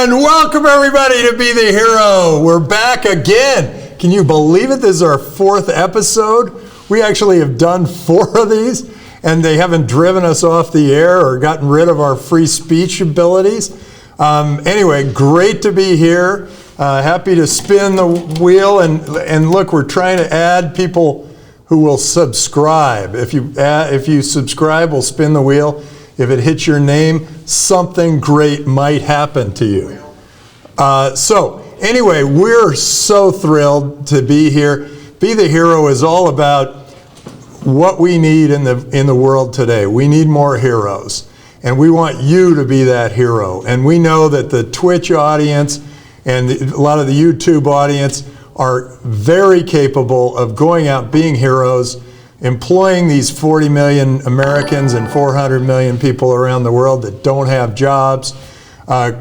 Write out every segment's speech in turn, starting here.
And welcome everybody to Be the Hero. We're back again. Can you believe it? This is our 4th episode. We actually have done 4 of these, and they haven't driven us off the air or gotten rid of our free speech abilities. Anyway, great to be here. Happy to spin the wheel. And look, we're trying to add people who will subscribe. If you subscribe, we'll spin the wheel. If it hits your name, something great might happen to you. So anyway, we're so thrilled to be here. Be the Hero is all about what we need in the world today. We need more heroes, and we want you to be that hero. And we know that the Twitch audience and a lot of the YouTube audience are very capable of going out being heroes, employing these 40 million Americans and 400 million people around the world that don't have jobs,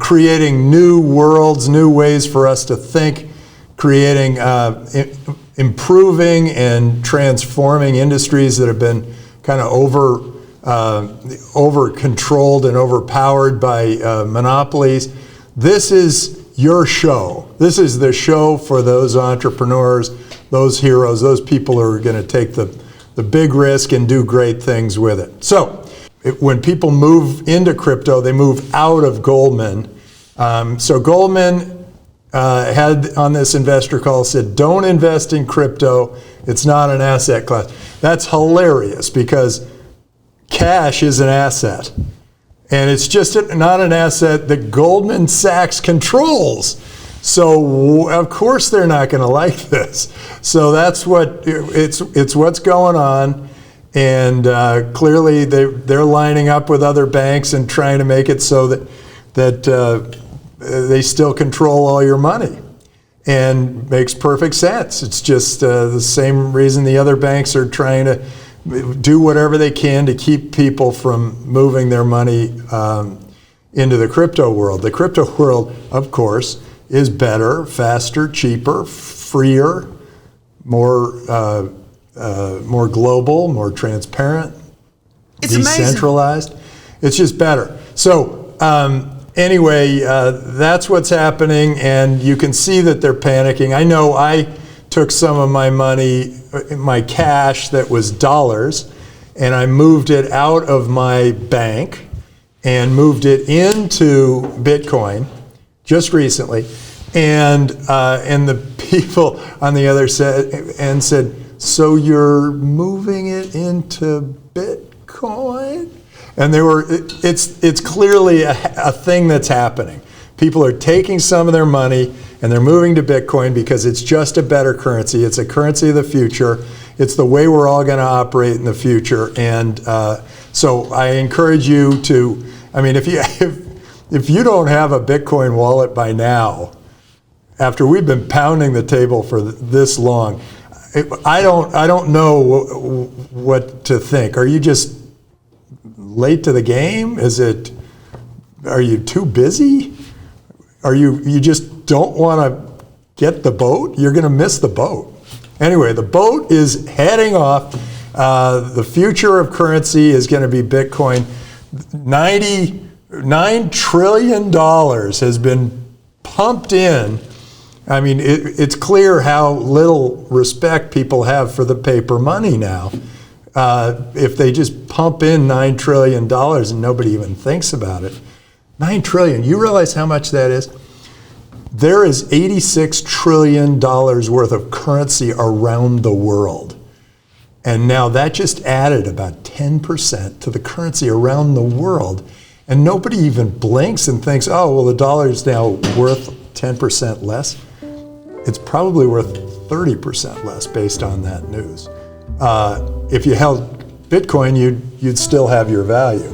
creating new worlds, new ways for us to think, creating, improving and transforming industries that have been kind of over-controlled and overpowered by monopolies. This is your show. This is the show for those entrepreneurs, those heroes, those people who are going to take the big risk and do great things with it. So when people move into crypto, they move out of Goldman. So Goldman had on this investor call said, don't invest in crypto. It's not an asset class. That's hilarious because cash is an asset. And it's just not an asset that Goldman Sachs controls. So of course they're not going to like this. So that's what it's what's going on, and clearly they're lining up with other banks and trying to make it so that they still control all your money, and makes perfect sense. It's just the same reason the other banks are trying to do whatever they can to keep people from moving their money into the crypto world. The crypto world, of course, is better, faster, cheaper, freer, more global, more transparent, it's decentralized. Amazing. It's just better. So anyway, that's what's happening, and you can see that they're panicking. I know I took some of my money, my cash that was dollars, and I moved it out of my bank and moved it into Bitcoin just recently, and the people on the other end said, "So you're moving it into Bitcoin?" And it's clearly a thing that's happening. People are taking some of their money and they're moving to Bitcoin because it's just a better currency. It's a currency of the future. It's the way we're all going to operate in the future. And so I encourage you to, I mean, if you don't have a Bitcoin wallet by now, after we've been pounding the table for this long, I don't know what to think. Are you just late to the game? Are you too busy? You just don't want to get the boat? You're going to miss the boat. Anyway, the boat is heading off. The future of currency is going to be Bitcoin. $99 trillion has been pumped in. I mean, it's clear how little respect people have for the paper money now. If they just pump in $9 trillion and nobody even thinks about it. $9 trillion, you realize how much that is? There is $86 trillion worth of currency around the world. And now that just added about 10% to the currency around the world. And nobody even blinks and thinks, oh, well, the dollar is now worth 10% less. It's probably worth 30% less based on that news. If you held Bitcoin, you'd still have your value.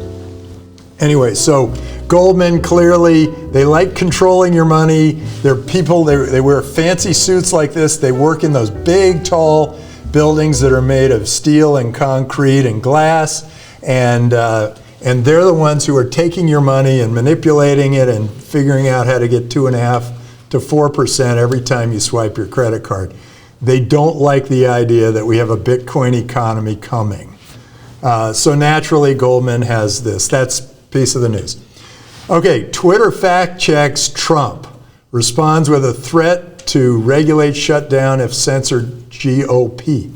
Anyway, so Goldman, clearly, they like controlling your money. They're people, they wear fancy suits like this. They work in those big, tall buildings that are made of steel and concrete and glass. And they're the ones who are taking your money and manipulating it and figuring out how to get 2.5% to 4% every time you swipe your credit card. They don't like the idea that we have a Bitcoin economy coming. So naturally, Goldman has this. That's a piece of the news. Okay, Twitter fact checks Trump. Responds with a threat to regulate shutdown if censored GOP.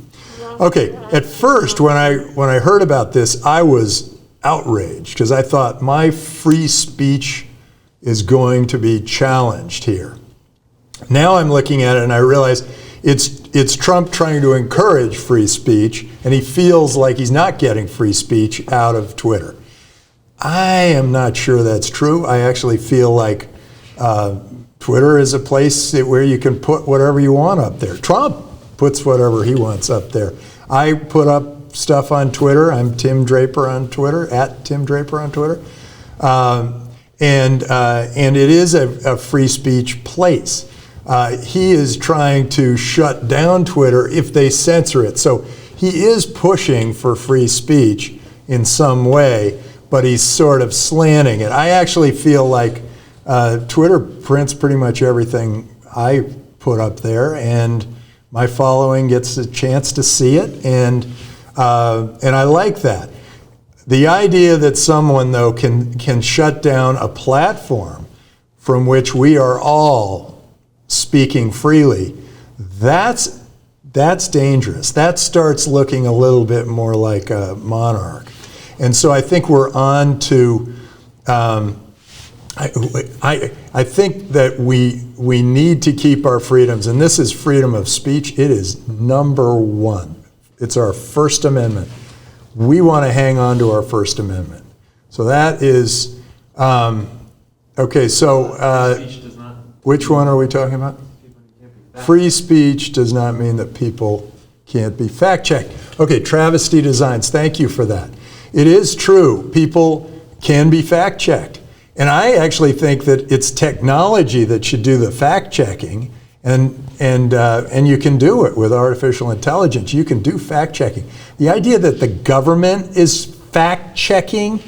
Okay, at first when I heard about this, I was outraged because I thought my free speech is going to be challenged here. Now I'm looking at it and I realize it's Trump trying to encourage free speech, and he feels like he's not getting free speech out of Twitter. I am not sure that's true. I actually feel like Twitter is a place where you can put whatever you want up there. Trump puts whatever he wants up there. I put up stuff on Twitter. I'm Tim Draper on Twitter, at Tim Draper on Twitter. And it is a free speech place. He is trying to shut down Twitter if they censor it. So he is pushing for free speech in some way, but he's sort of slanting it. I actually feel like Twitter prints pretty much everything I put up there, and my following gets a chance to see it, and I like that. The idea that someone, though, can shut down a platform from which we are all speaking freely, that's dangerous. That starts looking a little bit more like a monarch. And so I think we're on to, I think that we need to keep our freedoms, and this is freedom of speech. It is number one. It's our First Amendment. We want to hang on to our First Amendment. So that is, okay, so which one are we talking about? Free speech does not mean that people can't be fact-checked. Okay, Travesty Designs, thank you for that. It is true, people can be fact-checked. And I actually think that it's technology that should do the fact-checking, and you can do it with artificial intelligence. You can do fact-checking. The idea that the government is fact-checking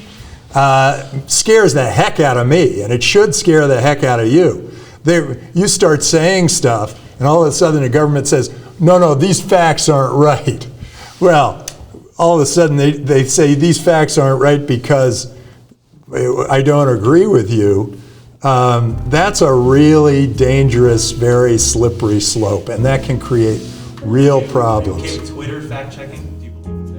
scares the heck out of me, and it should scare the heck out of you. You start saying stuff, and all of a sudden the government says, no, these facts aren't right. Well, all of a sudden they say these facts aren't right because I don't agree with you. That's a really dangerous, very slippery slope, and that can create real problems. Okay, with Twitter fact-checking, do you believe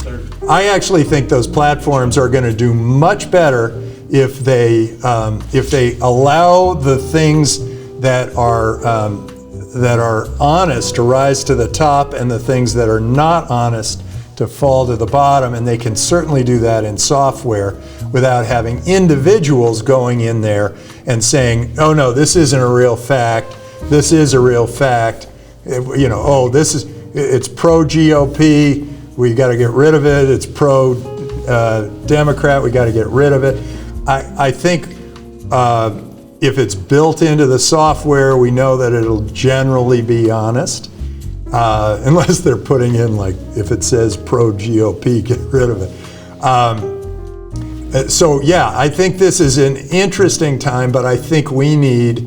they're I actually think those platforms are going to do much better if they allow the things that are honest to rise to the top, and the things that are not honest to fall to the bottom. And they can certainly do that in software without having individuals going in there and saying, oh no, this isn't a real fact, this is a real fact, it's pro GOP, we got to get rid of it, it's pro Democrat, we got to get rid of it. I think if it's built into the software, we know that it'll generally be honest, unless they're putting in, like, if it says pro GOP, get rid of it. So yeah, I think this is an interesting time, but I think we need,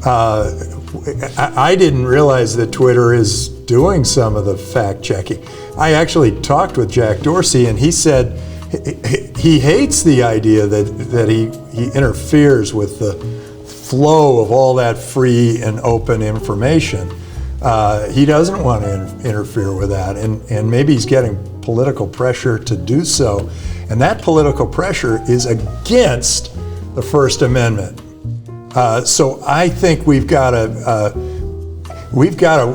I didn't realize that Twitter is doing some of the fact checking. I actually talked with Jack Dorsey, and he said he hates the idea that he interferes with the flow of all that free and open information. He doesn't want to interfere with that, and maybe he's getting political pressure to do so, and that political pressure is against the First Amendment. So I think we've got to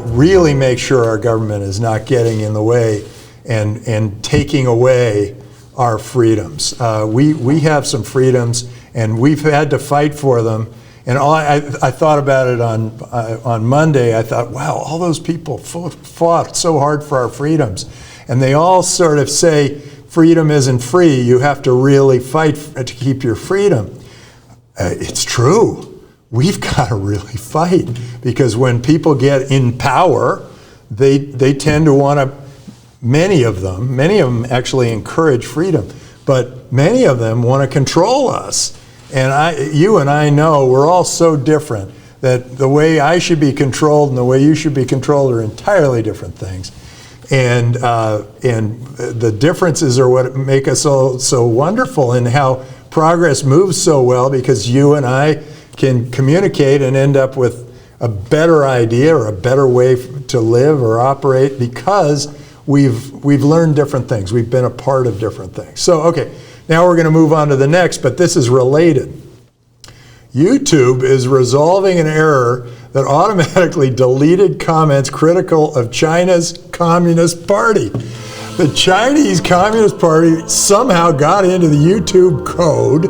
really make sure our government is not getting in the way and taking away our freedoms. We have some freedoms, and we've had to fight for them. And I thought about it on Monday. I thought, wow, all those people fought so hard for our freedoms. And they all sort of say, freedom isn't free. You have to really fight to keep your freedom. It's true. We've got to really fight, because when people get in power, they tend to want to, many of them actually encourage freedom, but many of them want to control us. And you and I know we're all so different that the way I should be controlled and the way you should be controlled are entirely different things. And the differences are what make us all so wonderful, in how progress moves so well because you and I can communicate and end up with a better idea or a better way to live or operate because we've learned different things. We've been a part of different things. So, okay, now we're going to move on to the next, but this is related. YouTube is resolving an error that automatically deleted comments critical of China's Communist Party. The Chinese Communist Party somehow got into the YouTube code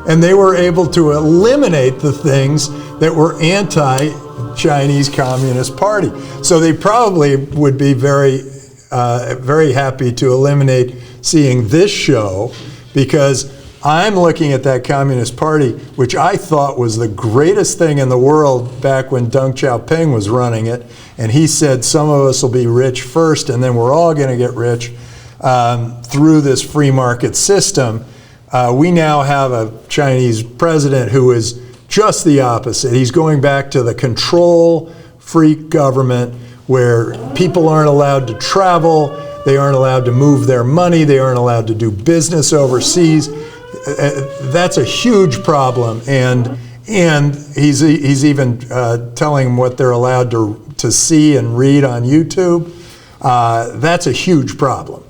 and they were able to eliminate the things that were anti-Chinese Communist Party. So they probably would be very happy to eliminate seeing this show because I'm looking at that Communist Party, which I thought was the greatest thing in the world back when Deng Xiaoping was running it. And he said, some of us will be rich first, and then we're all going to get rich through this free market system. We now have a Chinese president who is just the opposite. He's going back to the control freak government where people aren't allowed to travel, they aren't allowed to move their money, they aren't allowed to do business overseas. That's a huge problem, and he's even telling them what they're allowed to see and read on YouTube. That's a huge problem,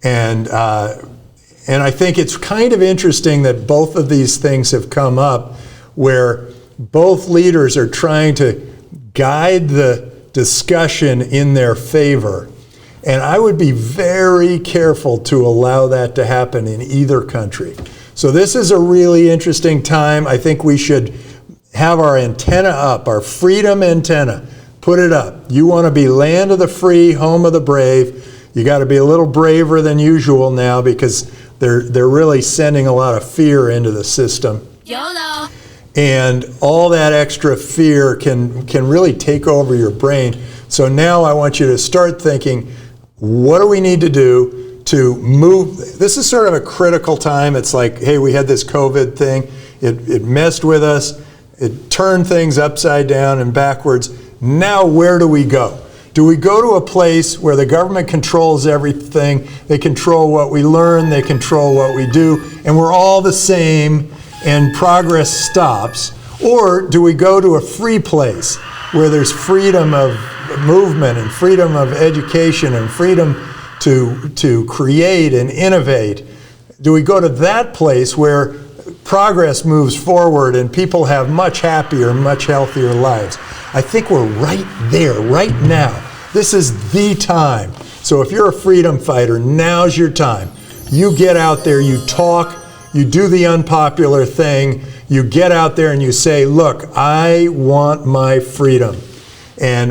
and I think it's kind of interesting that both of these things have come up, where both leaders are trying to guide the discussion in their favor. And I would be very careful to allow that to happen in either country. So this is a really interesting time. I think we should have our antenna up, our freedom antenna. Put it up. You want to be land of the free, home of the brave. You got to be a little braver than usual now because they're really sending a lot of fear into the system. YOLO. And all that extra fear can really take over your brain. So now I want you to start thinking, what do we need to do to move? This is sort of a critical time. It's like, hey, we had this COVID thing. It messed with us. It turned things upside down and backwards. Now where do we go? Do we go to a place where the government controls everything? They control what we learn, they control what we do, and we're all the same and progress stops? Or do we go to a free place where there's freedom of movement and freedom of education and freedom to create and innovate? Do we go to that place where progress moves forward and people have much happier, much healthier lives? I think we're right there, right now. This is the time. So if you're a freedom fighter, now's your time. You get out there, you talk, you do the unpopular thing, you get out there and you say, look, I want my freedom. And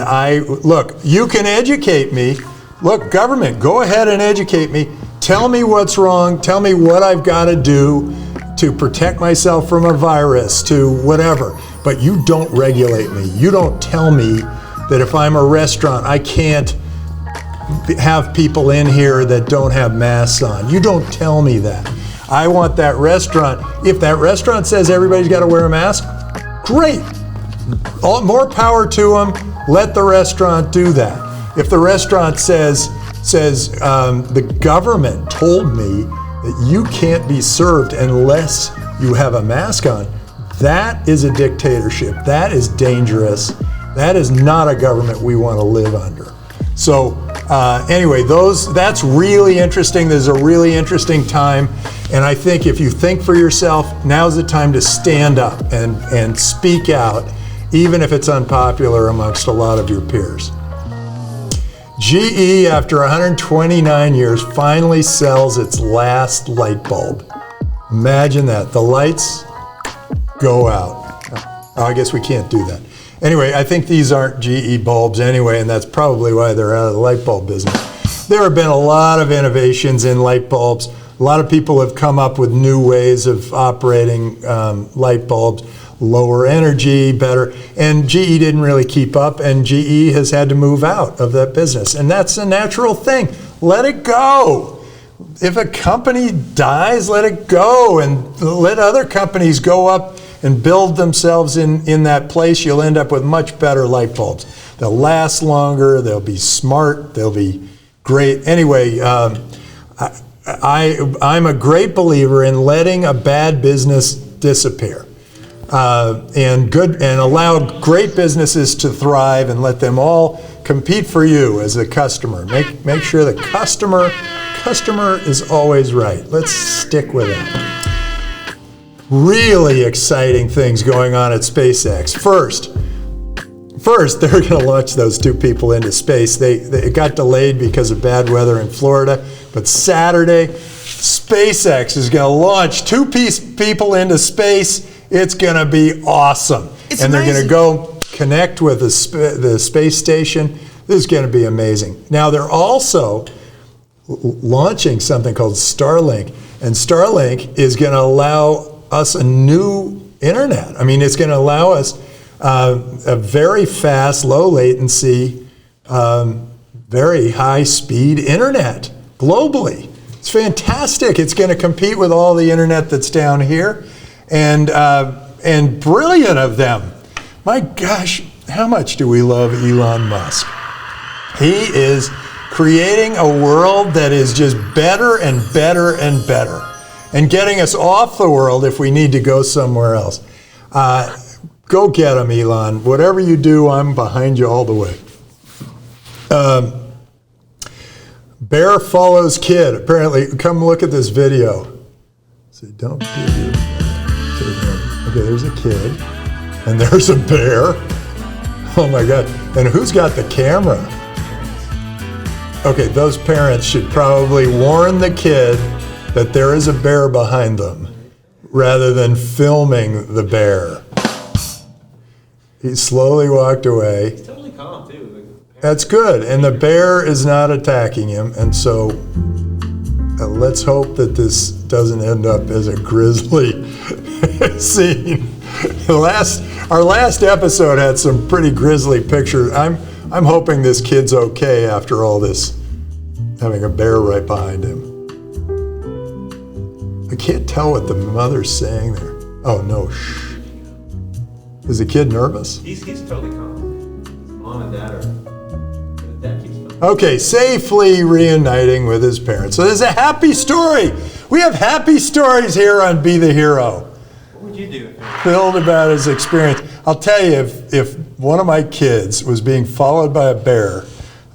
look, you can educate me. Look, government, go ahead and educate me. Tell me what's wrong. Tell me what I've got to do to protect myself from a virus, to whatever. But you don't regulate me. You don't tell me that if I'm a restaurant, I can't have people in here that don't have masks on. You don't tell me that. I want that restaurant. If that restaurant says everybody's got to wear a mask, great. More power to them. Let the restaurant do that. If the restaurant says the government told me that you can't be served unless you have a mask on, that is a dictatorship. That is dangerous. That is not a government we want to live under. So anyway, that's really interesting. This is a really interesting time. And I think if you think for yourself, now's the time to stand up and speak out, even if it's unpopular amongst a lot of your peers. GE, after 129 years, finally sells its last light bulb. Imagine that. The lights go out. Oh, I guess we can't do that. Anyway, I think these aren't GE bulbs anyway, and that's probably why they're out of the light bulb business. There have been a lot of innovations in light bulbs. A lot of people have come up with new ways of operating light bulbs, lower energy, better, and GE didn't really keep up, and GE has had to move out of that business. And that's a natural thing. Let it go. If a company dies, let it go, and let other companies go up and build themselves in that place. You'll end up with much better light bulbs. They'll last longer, they'll be smart, they'll be great. Anyway, I'm a great believer in letting a bad business disappear, and allow great businesses to thrive and let them all compete for you as a customer. Make sure the customer is always right. Let's stick with it. Really exciting things going on at SpaceX. First, they're going to launch those 2 people into space. It got delayed because of bad weather in Florida, but Saturday, SpaceX is going to launch 2 people into space. It's going to be awesome. It's and they're amazing. going to go connect with the space station. This is going to be amazing. Now, they're also launching something called Starlink, and Starlink is going to allow us a new internet. I mean, it's going to allow us a very fast, low latency, very high speed internet globally. It's fantastic. It's going to compete with all the internet that's down here, and brilliant of them. My gosh, how much do we love Elon Musk? He is creating a world that is just better and better and better, and getting us off the world if we need to go somewhere else. Go get him, Elon. Whatever you do, I'm behind you all the way. Bear follows kid. Apparently, come look at this video. So don't do it. Okay, there's a kid, and there's a bear. Oh my God! And who's got the camera? Okay, those parents should probably warn the kid that there is a bear behind them, rather than filming the bear. He slowly walked away. He's totally calm too. That's good, and the bear is not attacking him, and so let's hope that this doesn't end up as a grisly scene. Our last episode had some pretty grisly pictures. I'm hoping this kid's okay after all this, having a bear right behind him. I can't tell what the mother's saying there. Oh no, shh. Is the kid nervous? He's totally calm. His mom and dad are. His dad keeps filming. Okay, safely reuniting with his parents. So there's a happy story. We have happy stories here on Be the Hero. What would you do? Filled about his experience. I'll tell you, if one of my kids was being followed by a bear,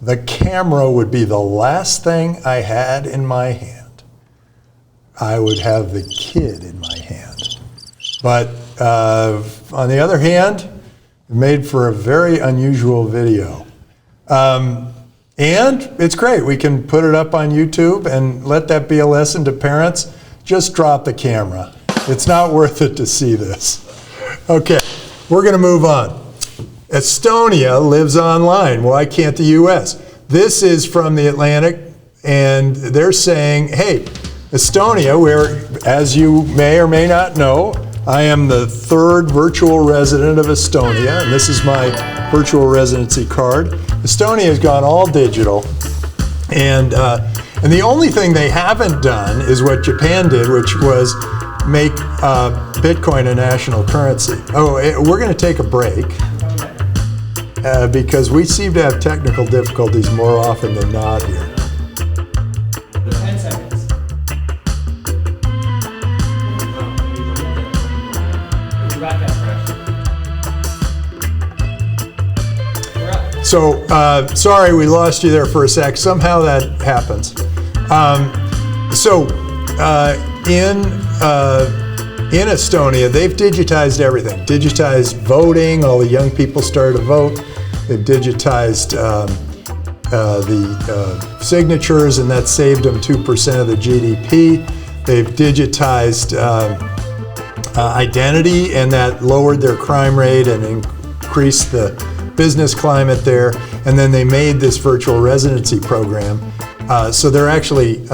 the camera would be the last thing I had in my hand. I would have the kid in my hand. But on the other hand, it made for a very unusual video. And it's great. We can put it up on YouTube and let that be a lesson to parents. Just drop the camera. It's not worth it to see this. Okay, we're going to move on. Estonia lives online. Why can't the U.S.? This is from The Atlantic, and they're saying, hey, Estonia, where, as you may or may not know, I am the 3rd virtual resident of Estonia, and this is my virtual residency card. Estonia has gone all digital, and the only thing they haven't done is what Japan did, which was make Bitcoin a national currency. Oh, we're going to take a break because we seem to have technical difficulties more often than not here. 10 seconds. So, sorry we lost you there for a sec. Somehow that happens. In Estonia, they've digitized everything. Digitized voting. All the young people started to vote. They've digitized the signatures, and that saved them 2% of the GDP. They've digitized identity, and that lowered their crime rate and increased the business climate there. And then they made this virtual residency program. So they're actually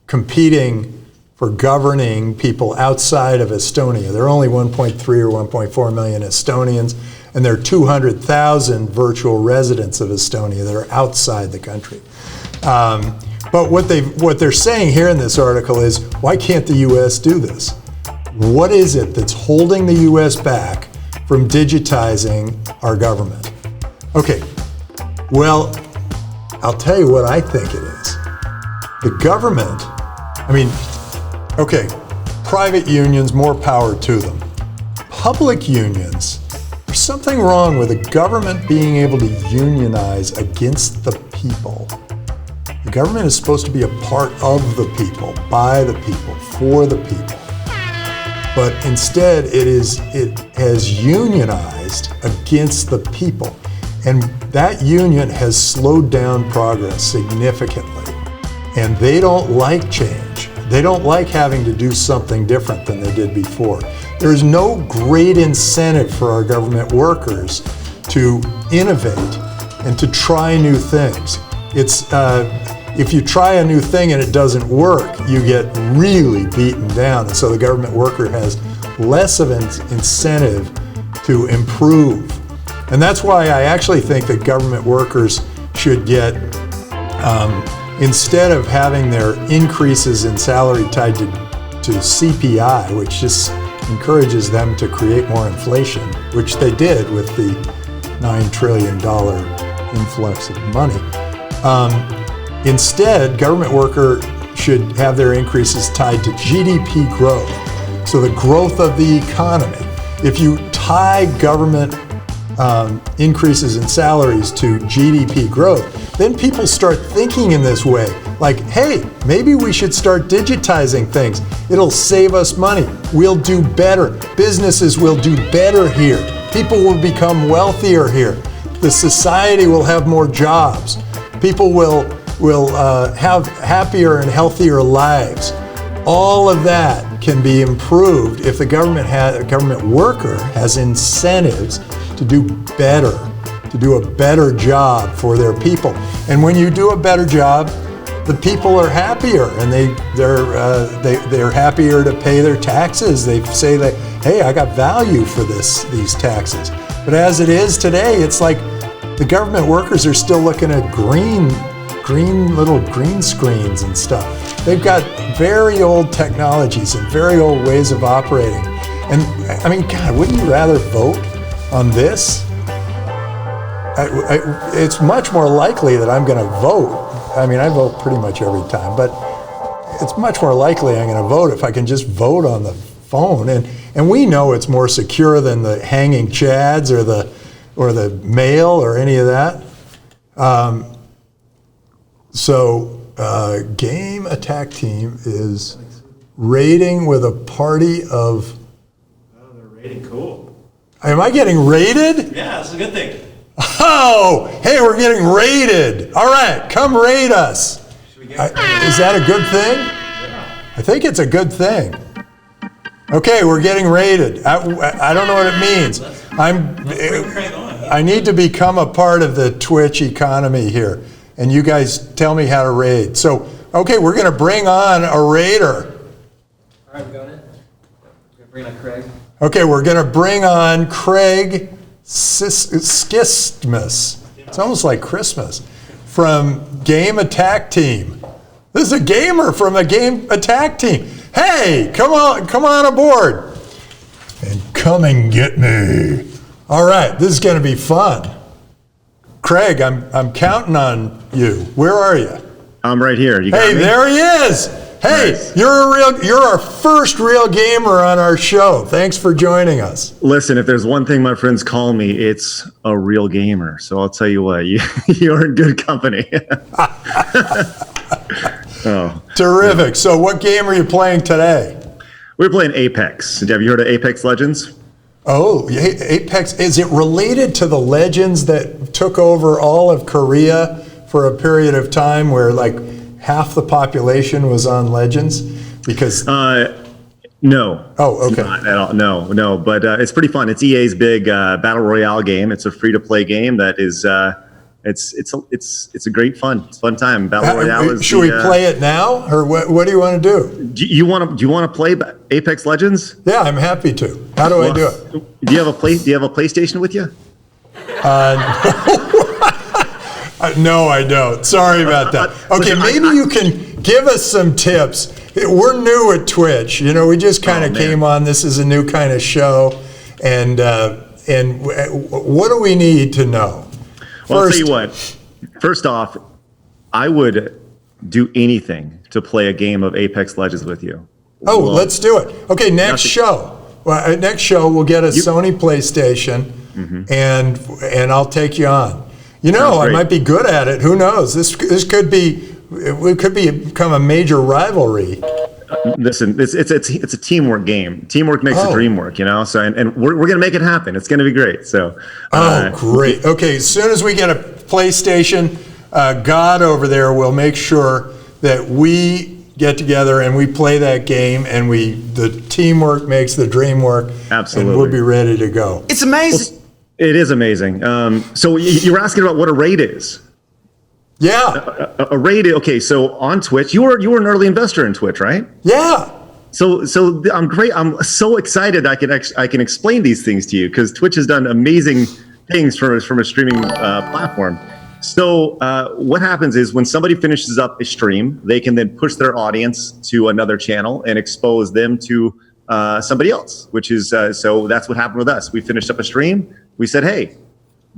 competing for governing people outside of Estonia. There are only 1.3 or 1.4 million Estonians, and there are 200,000 virtual residents of Estonia that are outside the country. But what they're saying here in this article is, why can't the U.S. do this? What is it that's holding the U.S. back from digitizing our government? Okay, well, I'll tell you what I think it is. The government I mean, okay, private unions, more power to them. Public unions, there's something wrong with the government being able to unionize against the people. The government is supposed to be a part of the people, by the people, for the people. But instead, it has unionized against the people. And that union has slowed down progress significantly. And they don't like change. They don't like having to do something different than they did before. There's no great incentive for our government workers to innovate and to try new things. If you try a new thing and it doesn't work, you get really beaten down. And so the government worker has less of an incentive to improve. And that's why I actually think that government workers should get, instead of having their increases in salary tied to CPI, which just encourages them to create more inflation, which they did with the $9 trillion influx of money. Instead, government worker should have their increases tied to GDP growth. So the growth of the economy. If you tie government increases in salaries to GDP growth, then people start thinking in this way. Like, hey, maybe we should start digitizing things. It'll save us money. We'll do better. Businesses will do better here. People will become wealthier here. The society will have more jobs. People will have happier and healthier lives. All of that can be improved if the government worker has incentives to do better, to do a better job for their people. And when you do a better job, the people are happier, and they're happier to pay their taxes. They say that, hey, I got value for these taxes. But as it is today, it's like the government workers are still looking at green little green screens and stuff. They've got very old technologies and very old ways of operating. And I mean, God, wouldn't you rather vote on this? It's much more likely that I'm going to vote. I mean, I vote pretty much every time, but it's much more likely I'm going to vote if I can just vote on the phone. And we know it's more secure than the hanging chads or the mail or any of that. Game Attack Team is raiding with a party of... Oh, they're raiding, cool. Am I getting raided? Yeah, that's a good thing. Oh, hey, we're getting raided. All right, come raid us. Is that a good thing? Yeah. I think it's a good thing. Okay, we're getting raided. I don't know what it means. I need to become a part of the Twitch economy here. And you guys tell me how to raid. So, okay, we're going to bring on a raider. All right, we got it. We're going to bring on Craig. Okay, we're going to bring on Craig Skistimas. It's almost like Christmas. From Game Attack Team. This is a gamer from the Game Attack Team. Hey, come on aboard. And come and get me. All right, this is going to be fun. Craig, I'm counting on you. Where are you? I'm right here. You got Hey, me? there he is. Hey, Nice. you're our first real gamer on our show. Thanks for joining us. Listen, if there's one thing my friends call me, it's a real gamer. So I'll tell you what, you're in good company. Oh, Terrific. So what game are you playing today? we're playing Apex. Have you heard of Apex Legends? Oh, Apex. Is it related to the Legends that took over all of Korea for a period of time where like half the population was on Legends? Because No. Oh, okay. Not at all. No. But it's pretty fun. It's EA's big battle royale game. It's a free-to-play game that is. It's a great fun. It's a fun time. Battle royale is. Should we play it now, or what do you want to do? Do you want to play Apex Legends? Yeah, I'm happy to. How do I do it? Do you have a PlayStation with you? No, I don't. Sorry about that. Okay, maybe you can give us some tips. We're new at Twitch. You know, we just kind of came on. This is a new kind of show, and what do we need to know? Well, I'll tell you what. First off, I would do anything to play a game of Apex Legends with you. Oh, let's do it. Okay, next show. Well, next show we'll get a Sony PlayStation, and I'll take you on. You know, I might be good at it. Who knows? This could become a major rivalry. Listen, it's a teamwork game. Teamwork makes the dream work, you know. So and we're gonna make it happen. It's gonna be great. So. Great. Okay, as soon as we get a PlayStation, God over there will make sure that we get together and we play that game, and the teamwork makes the dream work. Absolutely. And we'll be ready to go. It's amazing. It is amazing. So you were asking about what a raid is. Yeah. A raid. Okay. So on Twitch, you were an early investor in Twitch, right? Yeah. So I'm great. I'm so excited. I can explain these things to you because Twitch has done amazing things from a streaming platform. So what happens is when somebody finishes up a stream, they can then push their audience to another channel and expose them to somebody else, which is so that's what happened with us. We finished up a stream. We said, hey,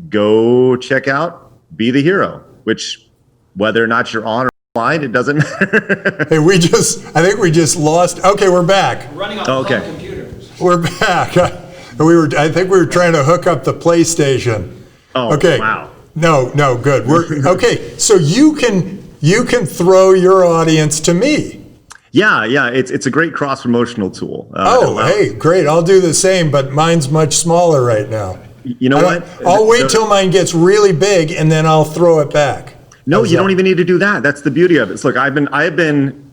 go check out Be the Hero, which whether or not you're on or offline, it doesn't matter. Hey, I think we just lost. Okay, we're back. Running on computers. We're back. I think we were trying to hook up the PlayStation. Oh, okay. Wow. No, good. Okay. So you can throw your audience to me. Yeah. It's a great cross promotional tool. Hey, great. I'll do the same, but mine's much smaller right now. You know what? I'll wait till mine gets really big, and then I'll throw it back. No, you don't even need to do that. That's the beauty of it. So look, I've been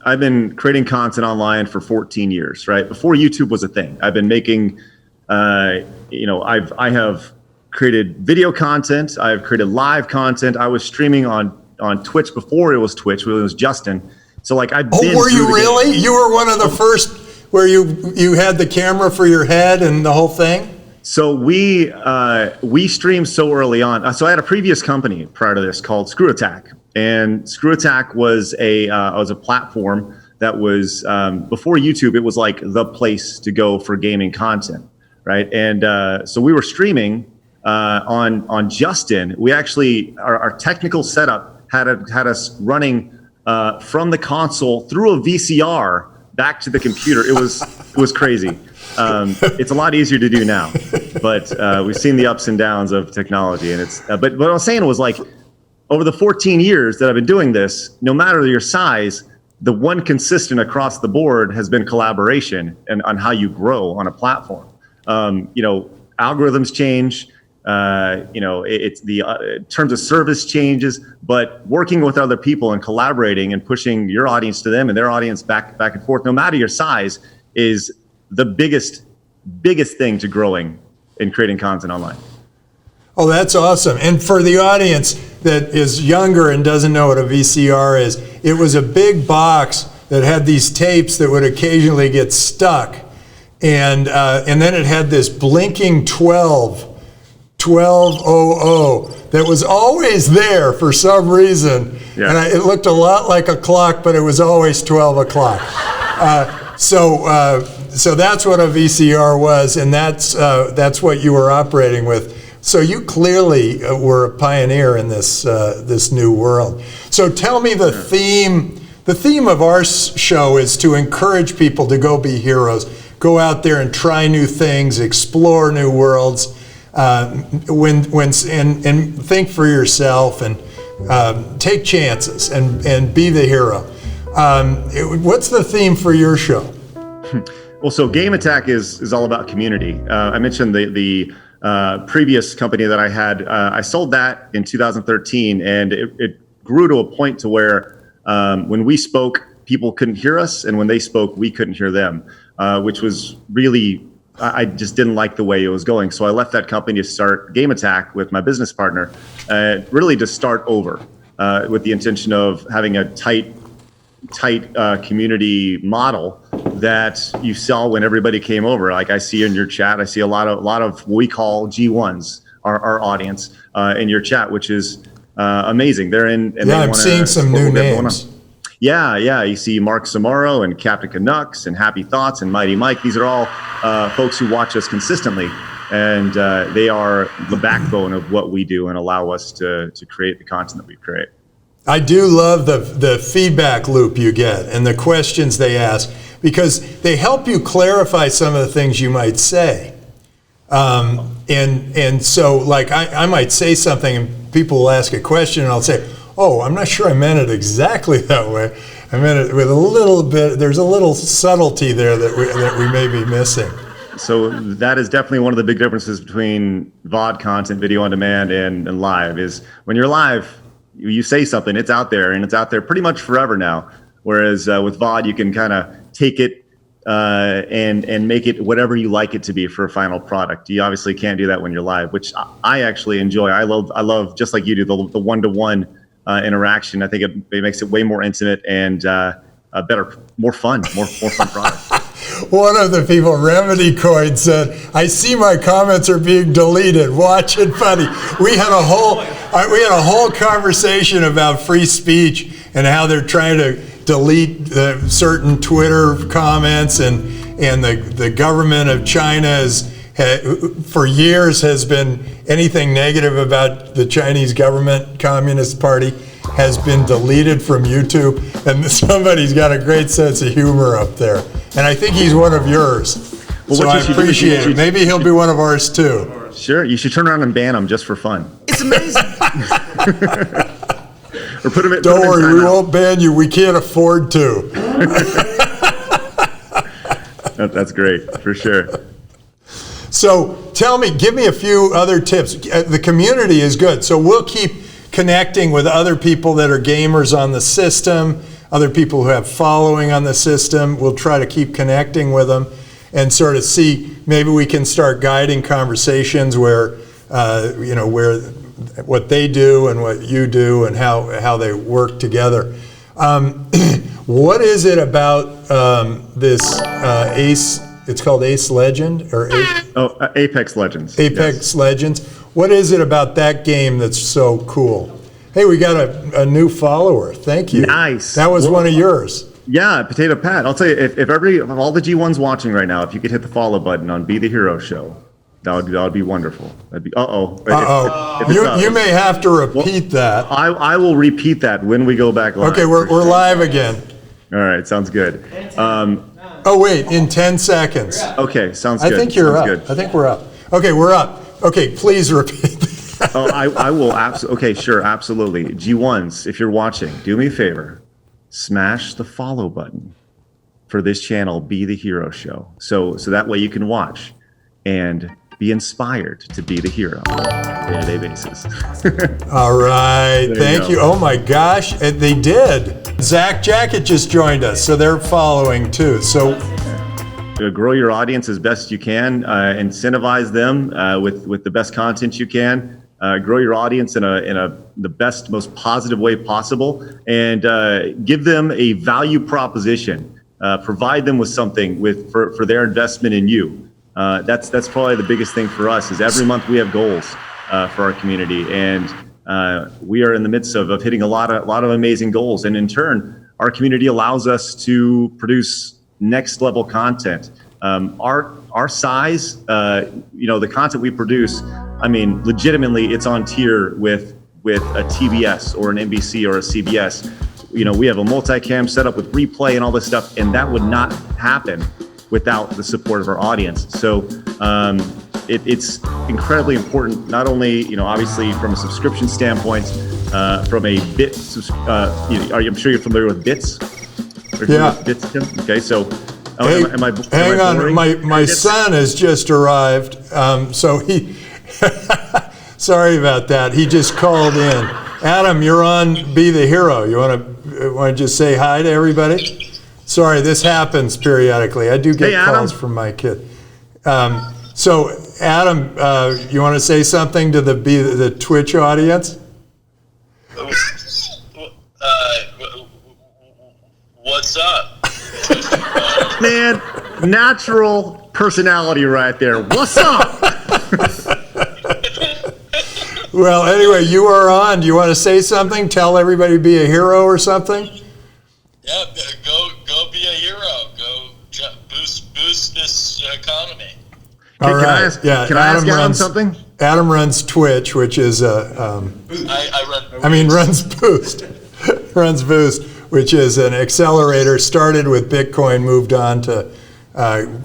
creating content online for 14 years, right? Before YouTube was a thing. I've been making, I have created video content. I've created live content. I was streaming on Twitch before it was Twitch. When it was Justin. So like I've been. Oh, were you really? You were one of the first where you had the camera for your head and the whole thing? So we streamed so early on. So I had a previous company prior to this called Screw Attack, and Screw Attack was a platform that was before YouTube. It was like the place to go for gaming content, right? And so we were streaming on Justin. We actually our technical setup had us running from the console through a VCR back to the computer. It was crazy. It's a lot easier to do now, but we've seen the ups and downs of technology, and it's. But what I was saying was like, over the 14 years that I've been doing this, no matter your size, the one consistent across the board has been collaboration and on how you grow on a platform. Algorithms change. It's the terms of service changes, but working with other people and collaborating and pushing your audience to them and their audience back and forth, no matter your size, is the biggest thing to growing and creating content online. Oh, that's awesome. And for the audience that is younger and doesn't know what a VCR is, it was a big box that had these tapes that would occasionally get stuck. And then it had this blinking 1200 that was always there for some reason. Yeah. And it looked a lot like a clock, but it was always 12 o'clock. So that's what a VCR was, and that's what you were operating with. So you clearly were a pioneer in this new world. So tell me the theme. The theme of our show is to encourage people to go be heroes, go out there and try new things, explore new worlds, and think for yourself and take chances and be the hero. What's the theme for your show? Well, so Game Attack is all about community. I mentioned the previous company that I had. I sold that in 2013, and it grew to a point to where when we spoke, people couldn't hear us, and when they spoke, we couldn't hear them, which was really, I just didn't like the way it was going. So I left that company to start Game Attack with my business partner, really to start over with the intention of having a tight community model that you saw when everybody came over. Like I see in your chat, I see a lot of what we call G1s, our audience in your chat, which is amazing. They're in. And I'm seeing some new names. Yeah. You see Mark Samaro and Captain Canucks and Happy Thoughts and Mighty Mike. These are all folks who watch us consistently, and they are the backbone of what we do and allow us to create the content that we create. I do love the feedback loop you get and the questions they ask, because they help you clarify some of the things you might say. And so, like, I might say something and people will ask a question and I'll say, oh, I'm not sure I meant it exactly that way. I meant it with a little bit, there's a little subtlety there that we may be missing. So that is definitely one of the big differences between VOD content, video on demand, and live, is when you're live, you say something, it's out there, and it's out there pretty much forever now. Whereas with VOD, you can kind of take it and make it whatever you like it to be for a final product. You obviously can't do that when you're live, which I actually enjoy. I love just like you do, the one-to-one interaction. I think it makes it way more intimate and better, more fun product. One of the people, Remedy Coin, said, I see my comments are being deleted. Watch it, buddy. We had a whole conversation about free speech and how they're trying to delete certain Twitter comments, and the government of China for years has been, anything negative about the Chinese government, Communist Party, has been deleted from YouTube, and somebody's got a great sense of humor up there. And I think he's one of yours. Well, so I appreciate it. Maybe he'll be one of ours too. Sure, you should turn around and ban him just for fun. It's amazing. Or put him in. Don't worry, we won't ban you. We can't afford to. That's great, for sure. So tell me, give me a few other tips. The community is good, so we'll keep connecting with other people that are gamers on the system, other people who have following on the system. We'll try to keep connecting with them and sort of see, maybe we can start guiding conversations where, where what they do and what you do and how they work together. What is it about this Ace? It's called Ace Legend or Apex Legends. Apex Legends. What is it about that game that's so cool? Hey, we got a new follower. Thank you. Nice. That was one of yours. Yeah, Potato Pat. I'll tell you, if all the G1s watching right now, if you could hit the follow button on Be the Hero Show, that would be wonderful. That'd be You may have to repeat that. I will repeat that when we go back live. Okay, we're live again. All right, sounds good. Oh wait, in 10 seconds. Okay, sounds good. I think you're sounds up. Good. I think we're up. Okay, we're up. Okay, please repeat that. I will absolutely. Okay, sure, absolutely. G1s, if you're watching, do me a favor, smash the follow button for this channel, Be the Hero Show. So that way you can watch and be inspired to be the hero on a day-to-day basis. All right, thank you. Oh my gosh, they did. Zach Jacket just joined us, so they're following too. So grow your audience as best you can, incentivize them with the best content you can. Grow your audience in the best, most positive way possible, and give them a value proposition. Provide them with something for their investment in you. That's probably the biggest thing for us. Is every month we have goals for our community, and we are in the midst of hitting a lot of amazing goals. And in turn, our community allows us to produce next level content. Our size, the content we produce, I mean, legitimately, it's on tier with a TBS or an NBC or a CBS. We have a multicam setup with replay and all this stuff, and that would not happen without the support of our audience. So it's incredibly important, not only, obviously from a subscription standpoint, from a bit, I'm sure you're familiar with bits. Yeah. Bits, Tim? Okay, so hang on, my son has just arrived, so he, sorry about that, he just called in. Adam, you're on Be the Hero. You want to just say hi to everybody? Sorry, this happens periodically. I do get calls from my kid. So, Adam, you want to say something to the Twitch audience? What's up? Man, natural personality right there. What's up? Well, anyway, you are on. Do you want to say something? Tell everybody to be a hero or something? Yeah, go be a hero. Go boost this economy. All right. Can I ask Adam something? Adam runs Twitch, which is I run. runs Boost. runs Boost, which is an accelerator, started with Bitcoin, moved on to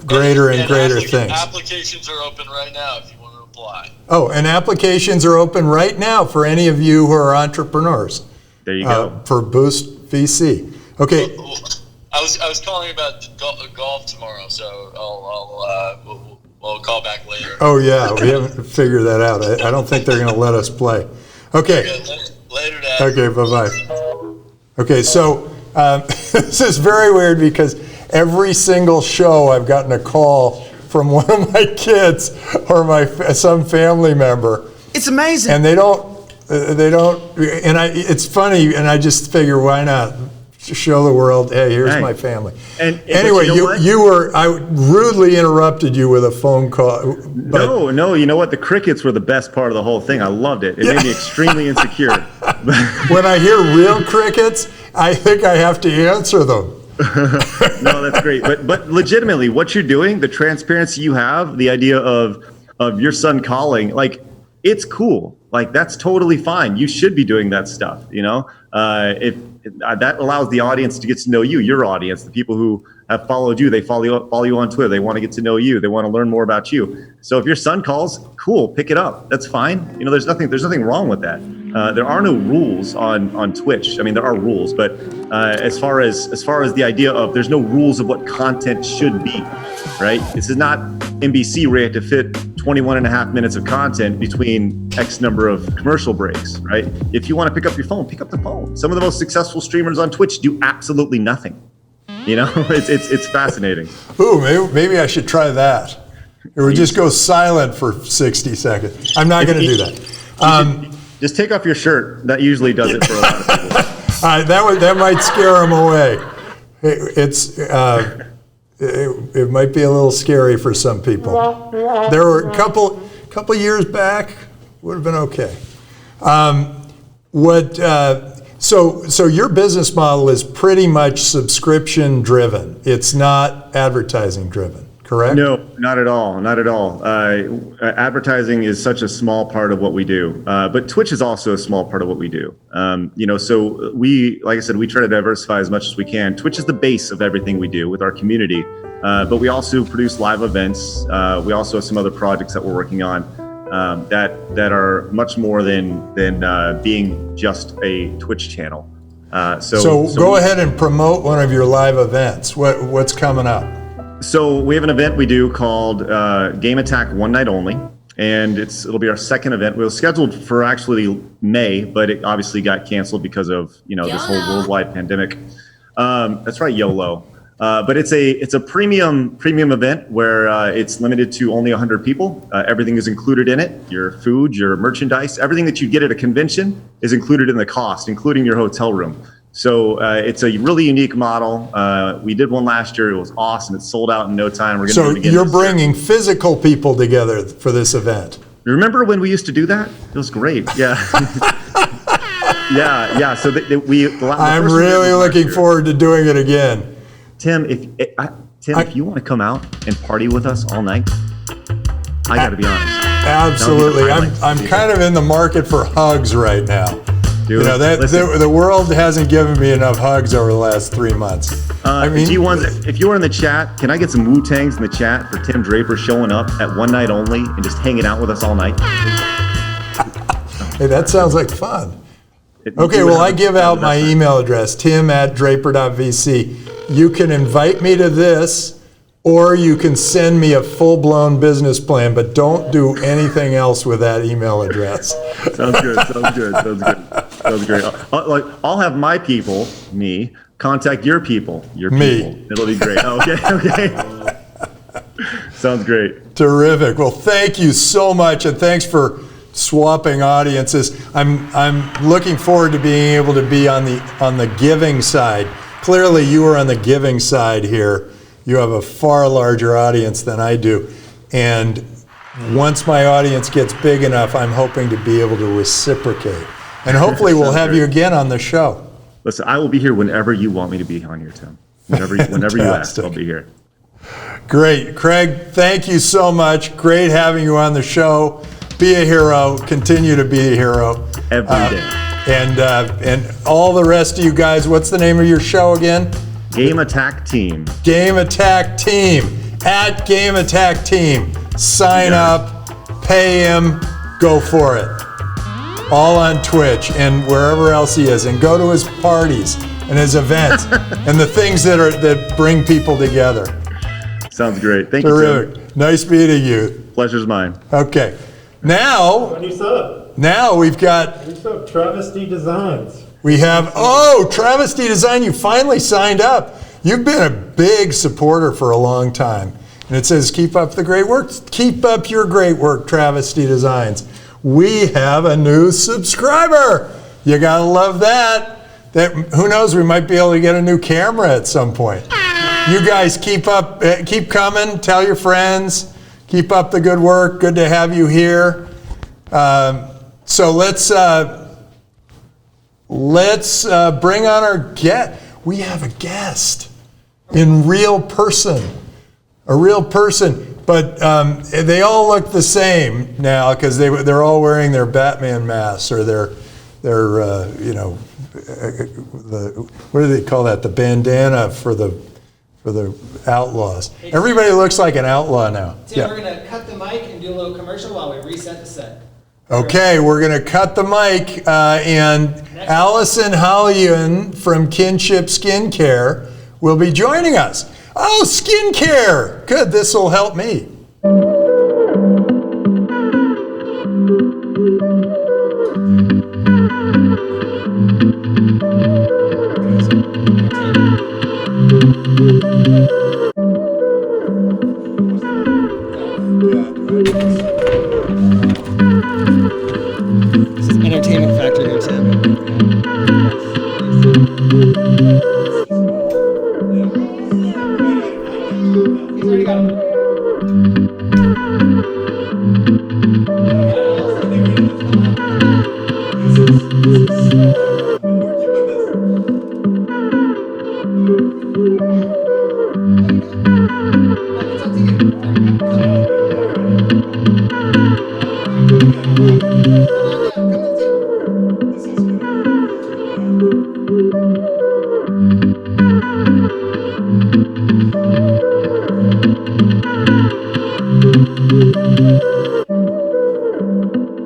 greater and greater things. Applications are open right now if you want to apply. Oh, and applications are open right now for any of you who are entrepreneurs. There you go. For Boost VC. Okay. I was calling about golf tomorrow, so we'll call back later. Oh yeah, we haven't figured that out. I don't think they're going to let us play. Okay. Later, Dad. Okay, bye-bye. Okay, so this is very weird because every single show I've gotten a call from one of my kids or some family member. It's amazing. And they don't, and it's funny, and I just figure, why not show the world, hey, here's my family. And anyway, I rudely interrupted you with a phone call. No, you know what? The crickets were the best part of the whole thing. I loved it. It made me extremely insecure. When I hear real crickets, I think I have to answer them. No, that's great. But legitimately, what you're doing, the transparency you have, the idea of your son calling, like, it's cool. Like, that's totally fine. You should be doing that stuff, you know? That allows the audience to get to know you, your audience, the people who have followed you. They follow you on Twitter. They want to get to know you. They want to learn more about you. So if your son calls, cool, pick it up. That's fine. You know, there's nothing wrong with that. There are no rules on Twitch. I mean, there are rules, but as far as the idea of there's no rules of what content should be, right? This is not NBC where you have to fit 21 and a half minutes of content between X number of commercial breaks, right? If you want to pick up your phone, pick up the phone. Some of the most successful streamers on Twitch do absolutely nothing. You know, it's fascinating. Ooh, maybe I should try that. It would just go silent for 60 seconds. I'm not going to do that. Just take off your shirt. That usually does it for a lot of people. That might scare them away. It might be a little scary for some people. There were a couple years back, would have been okay. So your business model is pretty much subscription driven. It's not advertising driven, correct? No, not at all. Not at all. Advertising is such a small part of what we do, but Twitch is also a small part of what we do. So like I said, we try to diversify as much as we can. Twitch is the base of everything we do with our community, but we also produce live events. We also have some other projects that we're working on that are much more than being just a Twitch channel. So go ahead and promote one of your live events. What's coming up? So we have an event we do called Game Attack One Night Only, and it'll be our second event. We were scheduled for actually May, but it obviously got canceled because of this whole worldwide pandemic. That's right, YOLO. But it's a premium event where it's limited to only 100 people. Everything is included in it. Your food, your merchandise, everything that you get at a convention is included in the cost, including your hotel room. So it's a really unique model. We did one last year. It was awesome. It sold out in no time. We're so you're bringing physical people together for this event. Remember when we used to do that? It was great. Yeah. yeah. So I'm really looking forward to doing it again. Tim, if you want to come out and party with us all night, I got to be honest. Absolutely. I'm kind of in the market for hugs right now. The world hasn't given me enough hugs over the last 3 months. If you are in the chat, can I get some Wu-Tangs in the chat for Tim Draper showing up at One Night Only and just hanging out with us all night? Hey, that sounds like fun. Okay, well, I give out my email address, tim@draper.vc. You can invite me to this, or you can send me a full-blown business plan, but don't do anything else with that email address. Sounds good. Sounds great. I'll have my people, me, contact your people, me. It'll be great. Okay. Sounds great. Terrific. Well, thank you so much, and thanks for swapping audiences. I'm looking forward to being able to be on the giving side. Clearly, you are on the giving side here. You have a far larger audience than I do. And once my audience gets big enough, I'm hoping to be able to reciprocate. And hopefully we'll have you again on the show. Listen, I will be here whenever you want me to be on here, Tim. Whenever you ask, I'll be here. Great. Craig, thank you so much. Great having you on the show. Be a hero. Continue to be a hero. Every day. And all the rest of you guys, what's the name of your show again? Game Attack Team. Game Attack Team. At Game Attack Team. Sign up, pay him, go for it. All on Twitch and wherever else he is. And go to his parties and his events and the things that bring people together. Sounds great. Thank you, Terrific. Tim. Nice meeting you. Pleasure's mine. Okay. Now we've got, Travesty Designs. we have, Travesty Design, you finally signed up. You've been a big supporter for a long time. And it says, keep up the great work. Keep up your great work, Travesty Designs. We have a new subscriber. You gotta love that. Who knows, we might be able to get a new camera at some point. You guys keep coming, tell your friends, keep up the good work. Good to have you here. So let's bring on our guest. We have a guest in real person, a real person, but they all look the same now because they're all wearing their Batman masks or their what do they call that? The bandana for the outlaws. Everybody looks like an outlaw now. Tim, we're going to cut the mic and do a little commercial while we reset the set. Okay, we're going to cut the mic, and Alison Haljun from Kinship Skincare will be joining us. Oh, skincare! Good, this will help me. This is entertainment factor here, Tim. He's already got him. It's up to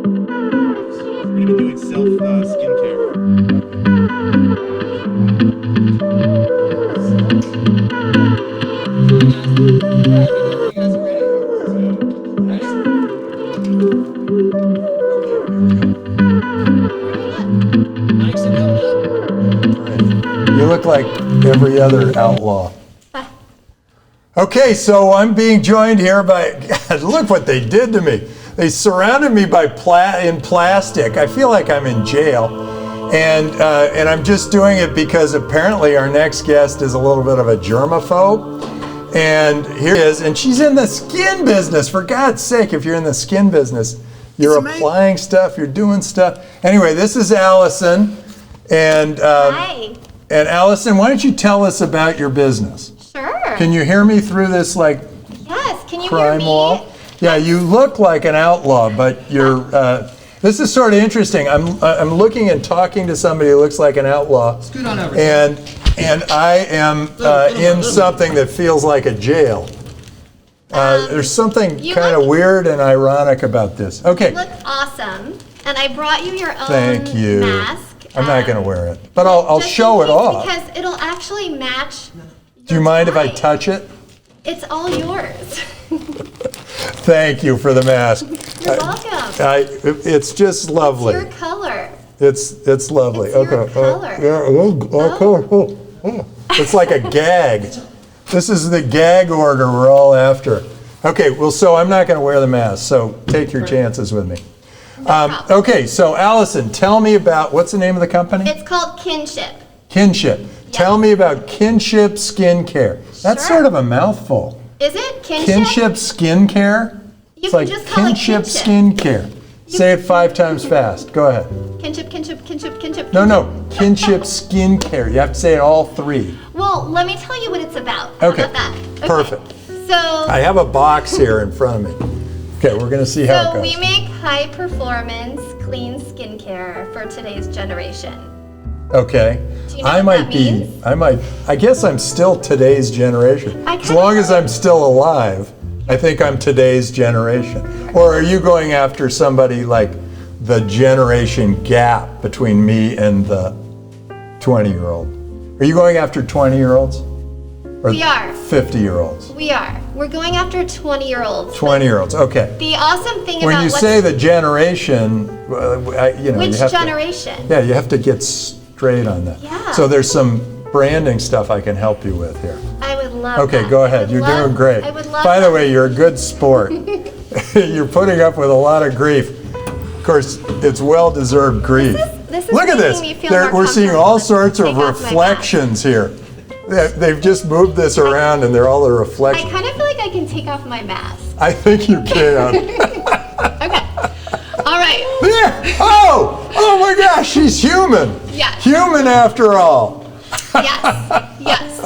We're going to be doing skincare. You guys are ready? Mike's coming up. You look like every other outlaw. Okay, so I'm being joined here by, God, look what they did to me. They surrounded me by in plastic. I feel like I'm in jail. And I'm just doing it because apparently our next guest is a little bit of a germaphobe. And here it is, and she's in the skin business. For God's sake, if you're in the skin business, you're applying stuff, you're doing stuff. Anyway, this is Alison. And, Hi. and Alison, why don't you tell us about your business? Sure. Can you hear me through this Yes, can you hear crime me? wall? Yeah, you look like an outlaw, but you're. This is sort of interesting. I'm looking and talking to somebody who looks like an outlaw, Scoot on over. and I am in something that feels like a jail. There's something you kind of look- weird and ironic about this. Okay, You look awesome. And I brought you your own thank you. mask. I'm not going to wear it, but I'll just show in it case, off. Because it'll actually match. Do you mind if I touch it? It's all yours. Thank you for the mask. You're welcome. It's just lovely. Your color. It's lovely. It's your Okay. color. It's like a gag. This is the gag order we're all after. Okay, well, so I'm not going to wear the mask, so take your chances with me. problem. Okay, so Alison, tell me about, what's the name of the company? It's called Kinship. Kinship. Tell me about Kinship Skincare. That's Sure. sort of a mouthful. Is it Kinship? Kinship Skincare? You It's can like just call it Kinship Kinship. Skincare. Say it 5 times fast. Go ahead. Kinship, Kinship, Kinship, Kinship. No, Kinship Skincare. You have to say it all 3. Well, let me tell you what it's about. How Okay. about that? Okay. Perfect. So, I have a box here in front of me. Okay, we're going to see how it so goes. we make high performance, clean skincare for today's generation. Okay. Do you know what that means? I guess I'm still today's generation. I As long kinda- as I'm still alive, I think I'm today's generation. Or are you going after somebody like the generation gap between me and the 20-year-old? Are you going after 20-year-olds? Or We are. 50-year-olds? We are. We're going after 20-year-olds. 20-year-olds, okay. The awesome thing When about you what's- say the generation, you which have to, generation? yeah, you have to get straight on that. Yeah. So there's some branding stuff I can help you with here. I would love Okay, that. go I ahead. would You're love- doing great. I would love By the that. way, you're a good sport. You're putting up with a lot of grief. Of course, it's well-deserved grief. This is Look at making this. me feel more We're seeing comfortable all with sorts of taking off my reflections here. They've just moved this around, and they're all the I reflections. kind of feel like I can take off my mask. I think you can. Okay. All right. There! Oh my gosh, she's human. Yes. Human after all. Yes. Yes.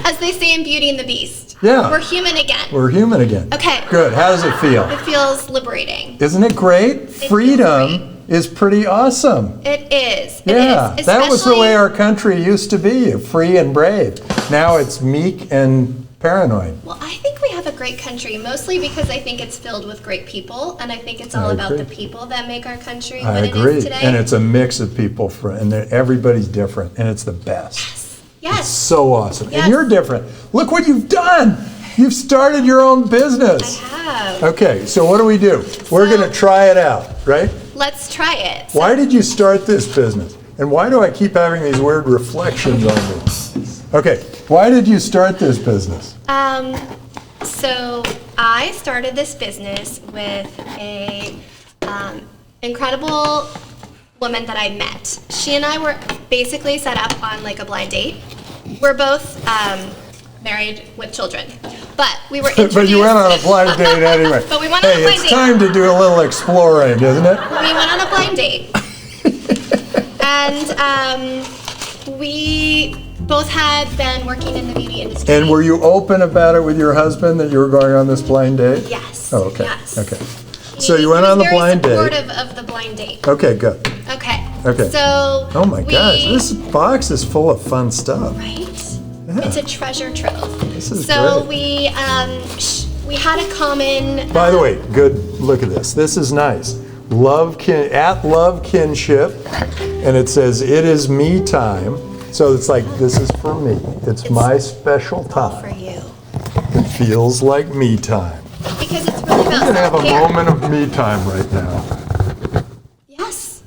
As they say in Beauty and the Beast. Yeah. We're human again. We're human again. Okay. Good. How does it feel? It feels liberating. Isn't it great? feels Freedom is pretty awesome. It is. Yeah, It is. that was the Especially- way our country used to be, free and brave. Now it's meek and paranoid. Well, I think we have a great country, mostly because I think it's filled with great people, and I think it's all I about the agree. people that make our country I what agree. it is today. And it's a mix of people, and everybody's different, and it's the best. Yes. So awesome. Yes. And you're different. Look what you've done. You've started your own business. I have. Okay, so what do? We're going to try it out, right? Let's try it. So- Why did you start this business? And why do I keep having these weird reflections on me? Okay, why did you start this business? So I started this business with a incredible woman that I met. She and I were basically set up on like a blind date. We're both married with children, but we were introduced. But you went on a blind date anyway. But we went on a Hey, blind it's date. time to do a little exploring, isn't it? We went on a blind date. And we both had been working in the beauty industry. And were you open about it with your husband that you were going on this blind date? Yes. Oh, okay. Yes. Okay. So you went He on the was blind date. very supportive of the blind date. Okay, good. Okay. Okay. So. Oh my we, gosh, this box is full of fun stuff. Right. Yeah. It's a treasure trove. This is so great. we had a common. By the way, good. Look at this. This is nice. Love Kinship, and it says it is me time. So it's like this is for me. It's my special for time. you. It feels like me time. Because it's really about We're gonna have a self-care. moment of me time right now. Yes.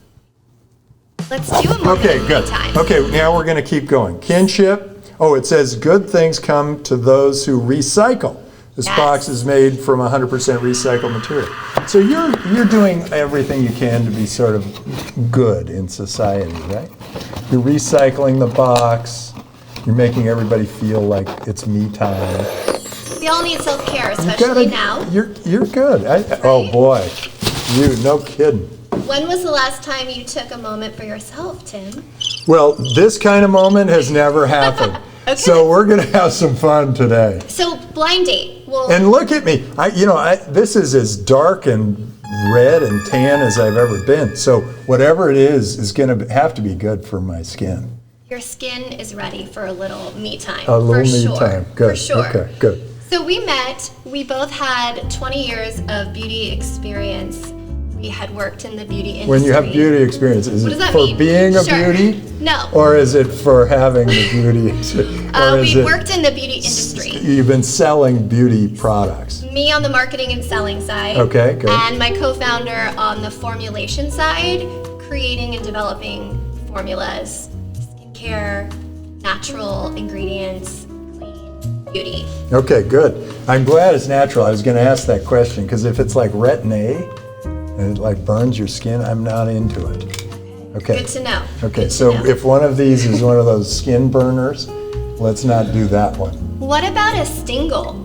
Let's do a moment Okay, of good. me time. Okay, now we're gonna keep going. Kinship. Oh, it says good things come to those who recycle. This Yes. box is made from 100% recycled material. So you're doing everything you can to be sort of good in society, right? You're recycling the box. You're making everybody feel like it's me time. We all need self-care, You especially now. You're good. Oh boy, no kidding. When was the last time you took a moment for yourself, Tim? Well, this kind of moment has never happened. Okay. So we're gonna have some fun today. So blind date. Well, And look at me. This is as dark and red and tan as I've ever been. So whatever it is going to have to be good for my skin. your skin is ready for a little me time. A little for me sure. time. Good. For sure. Okay, good. So we met. We both had 20 years of beauty experience. We had worked in the beauty industry. When you have beauty experience, is What it does that for mean? being a Sure. beauty? No. Or is it for having the beauty? Or is We it worked in the beauty industry. you've been selling beauty products? Me on the marketing and selling side. Okay, good. And my co-founder on the formulation side, creating and developing formulas, skincare, natural ingredients, clean beauty. Okay, good. I'm glad it's natural. I was going to ask that question because if it's like Retin-A and it like burns your skin, I'm not into it. Okay. Good to know. Okay, Good to so know. if one of these is one of those skin burners, let's not do that one. What about a stingle?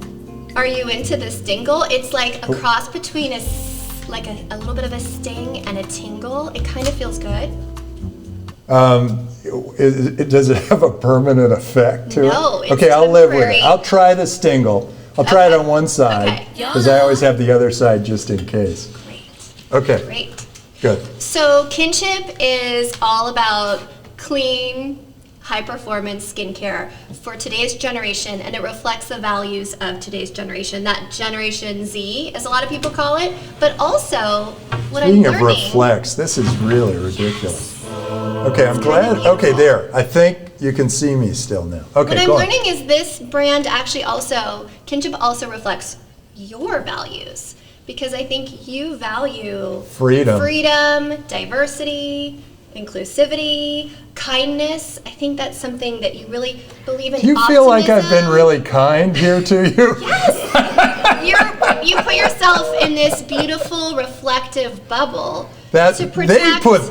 Are you into the stingle? It's like Oh. a cross between a little bit of a sting and a tingle. It kind of feels good. Does it have a permanent effect to it? No, it's Okay, I'll live with temporary. it. I'll try the stingle. I'll try it Okay. on one side Okay. because I always have the other side just in case. Great. Okay. Great. Good. So Kinship is all about clean, high-performance skincare for today's generation, and it reflects the values of today's generation. That Generation Z, as a lot of people call it, but also what Speaking I'm of learning. reflects, this is really ridiculous. Okay, I'm glad. Okay, there. I think you can see me still now. Okay, What I'm go on. learning is this brand actually also, Kinship also reflects your values, because I think you value Freedom. diversity, inclusivity, kindness. I think that's something that you really believe in. Do you feel like I've been optimism. really kind here to you? You put yourself in this beautiful reflective bubble That to they protect put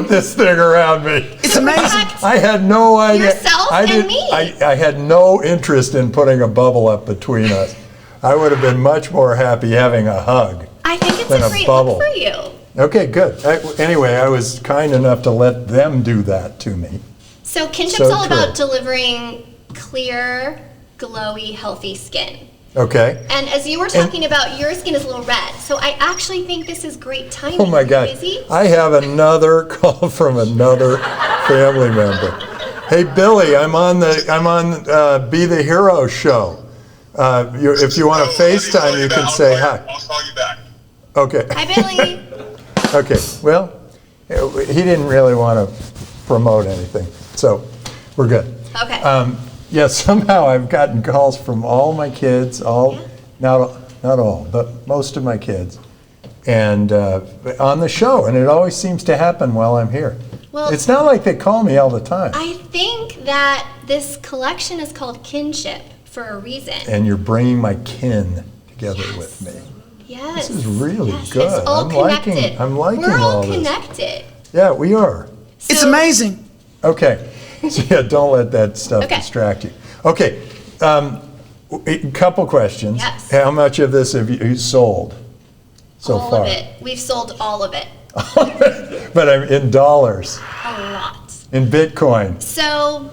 this thing around me. It's amazing. I had no idea. Yourself and me. I had no interest in putting a bubble up between us. I would have been much more happy having a hug. I think it's than a a great bubble. look for you. Okay, good. Anyway, I was kind enough to let them do that to me. So Kinship's So all about true. delivering clear, glowy, healthy skin. Okay. And as you were talking about, your skin is a little red. So I actually think this is great timing. Oh my Are you God. busy? I have another call from another family member. Hey Billy, I'm on Be the Hero show. If you want to FaceTime, you can say hi. I'll call you back. Okay. Hi, Billy. Okay. Well, he didn't really want to promote anything, so we're good. Okay. Yeah, somehow I've gotten calls from all my kids, not all, but most of my kids, and on the show, and it always seems to happen while I'm here. Well, It's not like they call me all the time. I think that this collection is called Kinship for a reason. And you're bringing my kin together Yes. with me. Yes. This is really yes. good. It's all I'm connected. I'm liking We're all all this. connected. Yeah, we are. It's So- amazing. Okay. So yeah, don't let that stuff Okay. distract you. Okay. A couple questions. Yes. How much of this have you sold so all far? of it. We've sold all of it. But I'm in dollars, A lot. in Bitcoin. So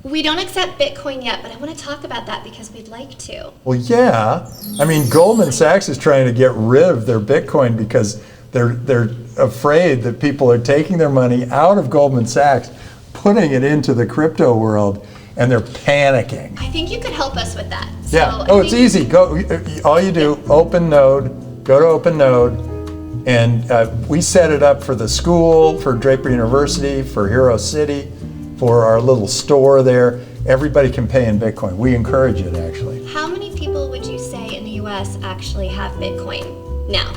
we don't accept Bitcoin yet, but I want to talk about that because we'd like to. Well, yeah. I mean, Goldman Sachs is trying to get rid of their Bitcoin because they're afraid that people are taking their money out of Goldman Sachs, putting it into the crypto world, and they're panicking. I think you could help us with that. Yeah. So Oh, I it's think- easy. All you do, open node, go to open node, and we set it up for the school, for Draper University, for Hero City, for our little store there. Everybody can pay in Bitcoin. We encourage it, actually. How many people would you say in the US actually have Bitcoin now?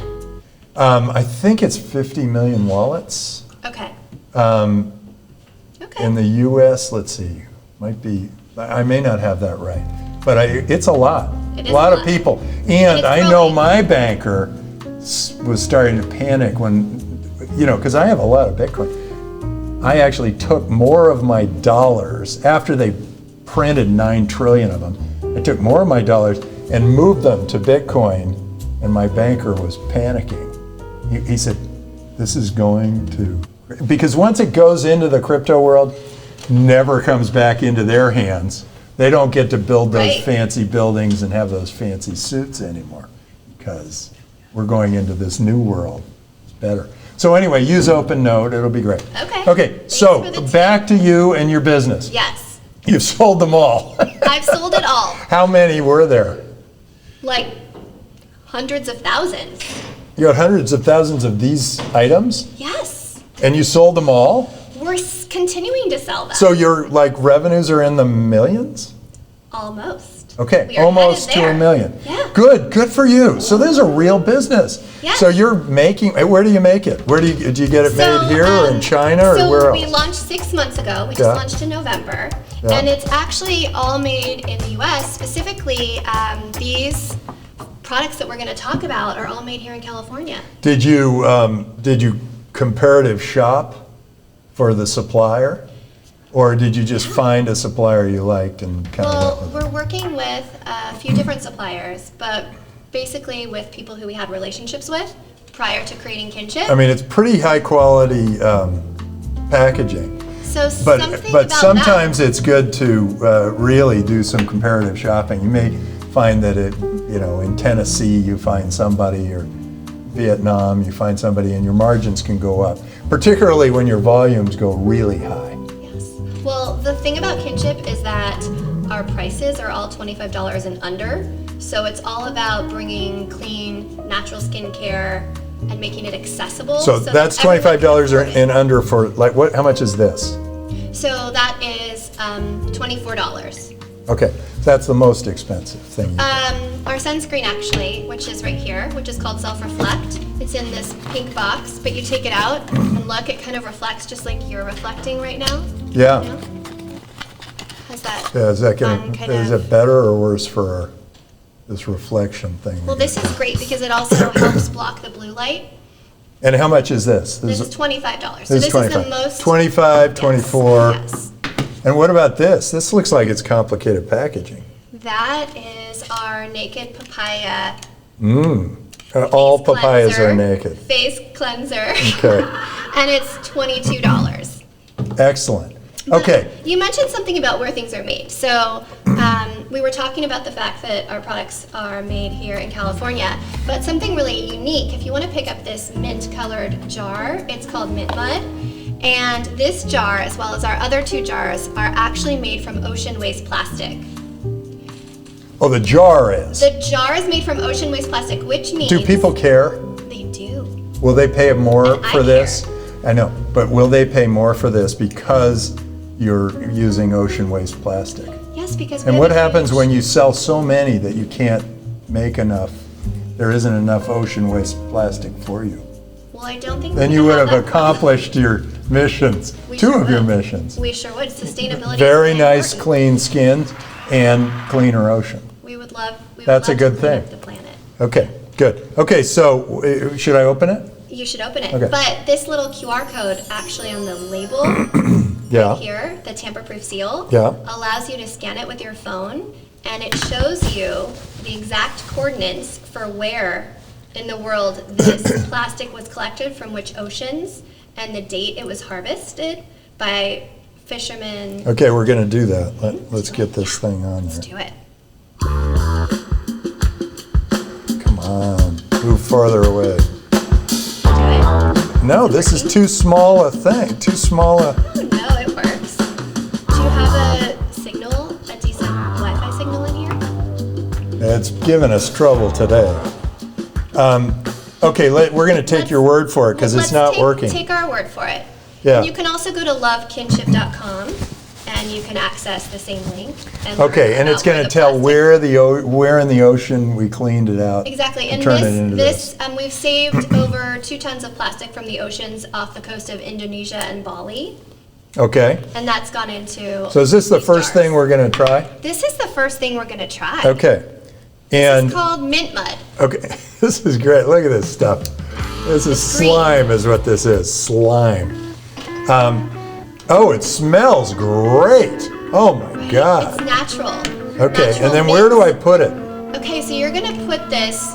I think it's 50 million wallets. Okay. Okay. In the US, let's see, might be, I may not have that right, but it's a lot. It is A lot a of lot. people. And And it's I know growing. my banker was starting to panic when, because I have a lot of Bitcoin. I actually took more of my dollars after they printed 9 trillion of them. I took more of my dollars and moved them to Bitcoin, and my banker was panicking. He said, this is going to, because once it goes into the crypto world, never comes back into their hands. They don't get to build those Right. fancy buildings and have those fancy suits anymore, because we're going into this new world. It's better. So anyway, use OpenNode, it'll be great. Okay. Okay, Thanks so for the tip. back to you and your business. Yes. You've sold them all. I've sold it all. How many were there? Like hundreds of thousands. You had hundreds of thousands of these items, Yes. and you sold them all? We're continuing to sell them. So your revenues are in the millions? Almost. Okay, We are almost headed to there. $1 million. Yeah. Good for you. So there's a real business. Yeah. So you're making, where do you make it? Do you get it made here or in China or where So else? we launched 6 months ago. We just Yeah. launched in November. Yeah. And it's actually all made in the US. Specifically, these products that we're going to talk about are all made here in California. Did you comparative shop for the supplier? Or did you just find a supplier you liked and kind of Well, went with it? we're working with a few different suppliers, but basically with people who we had relationships with prior to creating Kinship. I mean, it's pretty high quality packaging. So But something but about sometimes it's good to really do some comparative shopping. You may find that in Tennessee you find somebody, or Vietnam, you find somebody and your margins can go up, particularly when your volumes go really high. Yes. Well, the thing about Kinship is that our prices are all $25 and under. So it's all about bringing clean, natural skincare and making it accessible. So that's that everyone can $25 afford it. and under for, like, what? How much is this? So that is $24. Okay, that's the most expensive thing. you get. Our sunscreen actually, which is right here, which is called Self Reflect. It's in this pink box, but you take it out and look, it kind of reflects just like you're reflecting right now. Yeah. You know? How's that? Yeah, is that fun gonna, kind is of- it better or worse for this reflection thing? Well, this is great because it also helps block the blue light. And how much is this? This is $25. So This is this is 25. the most. 25, Yes, 24. Yes. And what about this? This looks like it's complicated packaging. That is our Naked Papaya. All face papayas cleanser, are naked. Face cleanser. Okay, And it's $22. excellent. Okay, You mentioned something about where things are made. So we were talking about the fact that our products are made here in California, but something really unique. If you want to pick up this mint-colored jar, it's called Mint Mud. And this jar, as well as our other two jars, are actually made from ocean waste plastic. oh, the jar is. The jar is made from ocean waste plastic, which means Do people care? they do. Will they pay more And I for this? I know, but will they pay more for this because you're using ocean waste plastic? Yes, because And we're what the happens huge- when you sell so many that you can't make enough? There isn't enough ocean waste plastic for you. Well, I don't think Then we you would have that problem. accomplished your missions, We two sure of your would. missions. We sure would. Sustainability. Very is nice, important. clean skins and cleaner ocean. We would love. We would That's a love good to clean thing. up the planet. Okay, good. Okay, so should I open it? You should open it. Okay. But this little QR code actually on the label Yeah. here, the tamper-proof seal, Yeah. allows you to scan it with your phone, and it shows you the exact coordinates for where in the world this plastic was collected from which oceans and the date it was harvested by fishermen. Okay, we're gonna do that. Let's get this thing on Let's there. do it. Come on, move farther away. Do it. No, this is too small a thing, too small a, Oh, no, it works. Do you have a signal, a decent Wi-Fi signal in here? it's giving us trouble today. Okay, we're gonna take your word for it, because it's not working. Take our word for it. Yeah. And you can also go to lovekinship.com and you can access the same link. And learn Okay, and it's about where gonna the tell plastic- where in the ocean we cleaned it out. Exactly, and turn it into this we've saved over 2 tons of plastic from the oceans off the coast of Indonesia and Bali, Okay, and that's gone into. so is this the these first jars. thing we're gonna try? This is the first thing we're gonna try. Okay, It's and, called Mint Mud. okay, this is great, look at this stuff. This is It's green. slime is what this is, slime. Oh, it smells great. Oh my It's God. natural. Okay, Natural and then where do I mint. put it? Okay, so you're gonna put this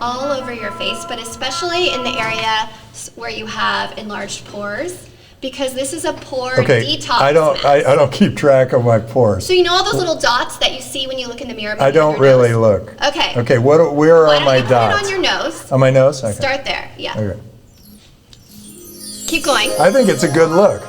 all over your face, but especially in the area where you have enlarged pores, because this is a pore Okay, detox. I don't, mist. I don't keep track of my pores. So you know all those little dots that you see when you look in the mirror? I behind don't your really nose? look. Okay. Okay, where Why are don't my you put dots? it on your nose? On my nose? Okay. Start there. Yeah. Okay. Keep going. I think it's a good look.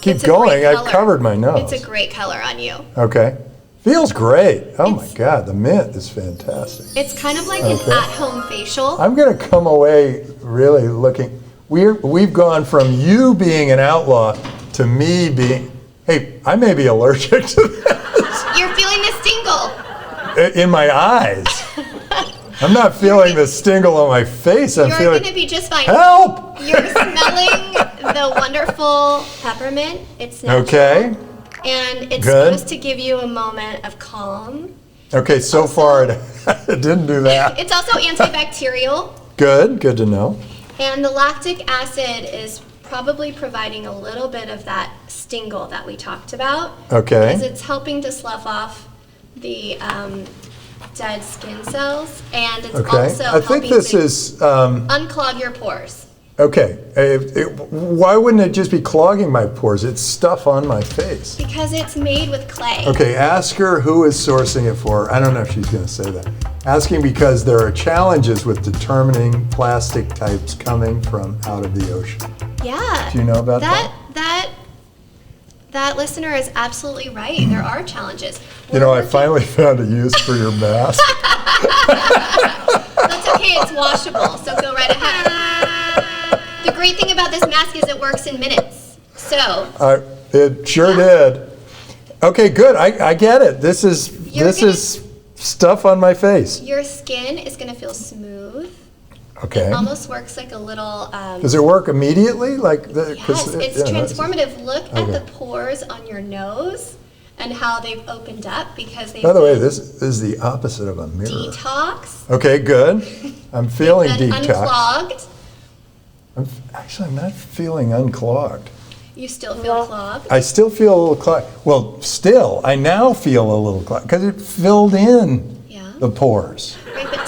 Keep It's a great going, I've color. covered my nose. It's a great color on you. Okay. Feels great. Oh my It's- God, the mint is fantastic. It's kind of like Okay. an at-home facial. I'm gonna come away really looking, we've gone from you being an outlaw to me being, hey, I may be allergic to this You're feeling the stingle. in my eyes. I'm not feeling the stingle on my face, I'm You're feeling, gonna be just fine. help! You're smelling the wonderful peppermint. It's natural. Okay, And it's Good. supposed to give you a moment of calm. okay, so far it didn't do that. It's also antibacterial. Good to know. And the lactic acid is probably providing a little bit of that stingle that we talked about. Okay. Because it's helping to slough off the dead skin cells. And it's Okay, also I think helping this to is, unclog your pores. Okay, why wouldn't it just be clogging my pores? It's stuff on my face. Because it's made with clay. Okay, ask her who is sourcing it for her. I don't know if she's going to say that. Asking because there are challenges with determining plastic types coming from out of the ocean. Yeah. Do you know about that? That listener is absolutely right. There are challenges. You know, I finally found a use for your mask. That's okay, it's washable, so go right ahead. The great thing about this mask is it works in minutes. So. It sure did. Okay, good. I get it. This is stuff on my face. Your skin is going to feel smooth. Okay. It almost works like a little. Does it work immediately? Yes, it's transformative. Look at Okay. the pores on your nose and how they've opened up because they've By the way, been this is the opposite of a mirror. detox. Okay, good. I'm feeling Been detox. unclogged. I'm not feeling unclogged. You still feel clogged. I still feel a little clogged. Well, I now feel a little clogged because it filled in Yeah. the pores. Right, but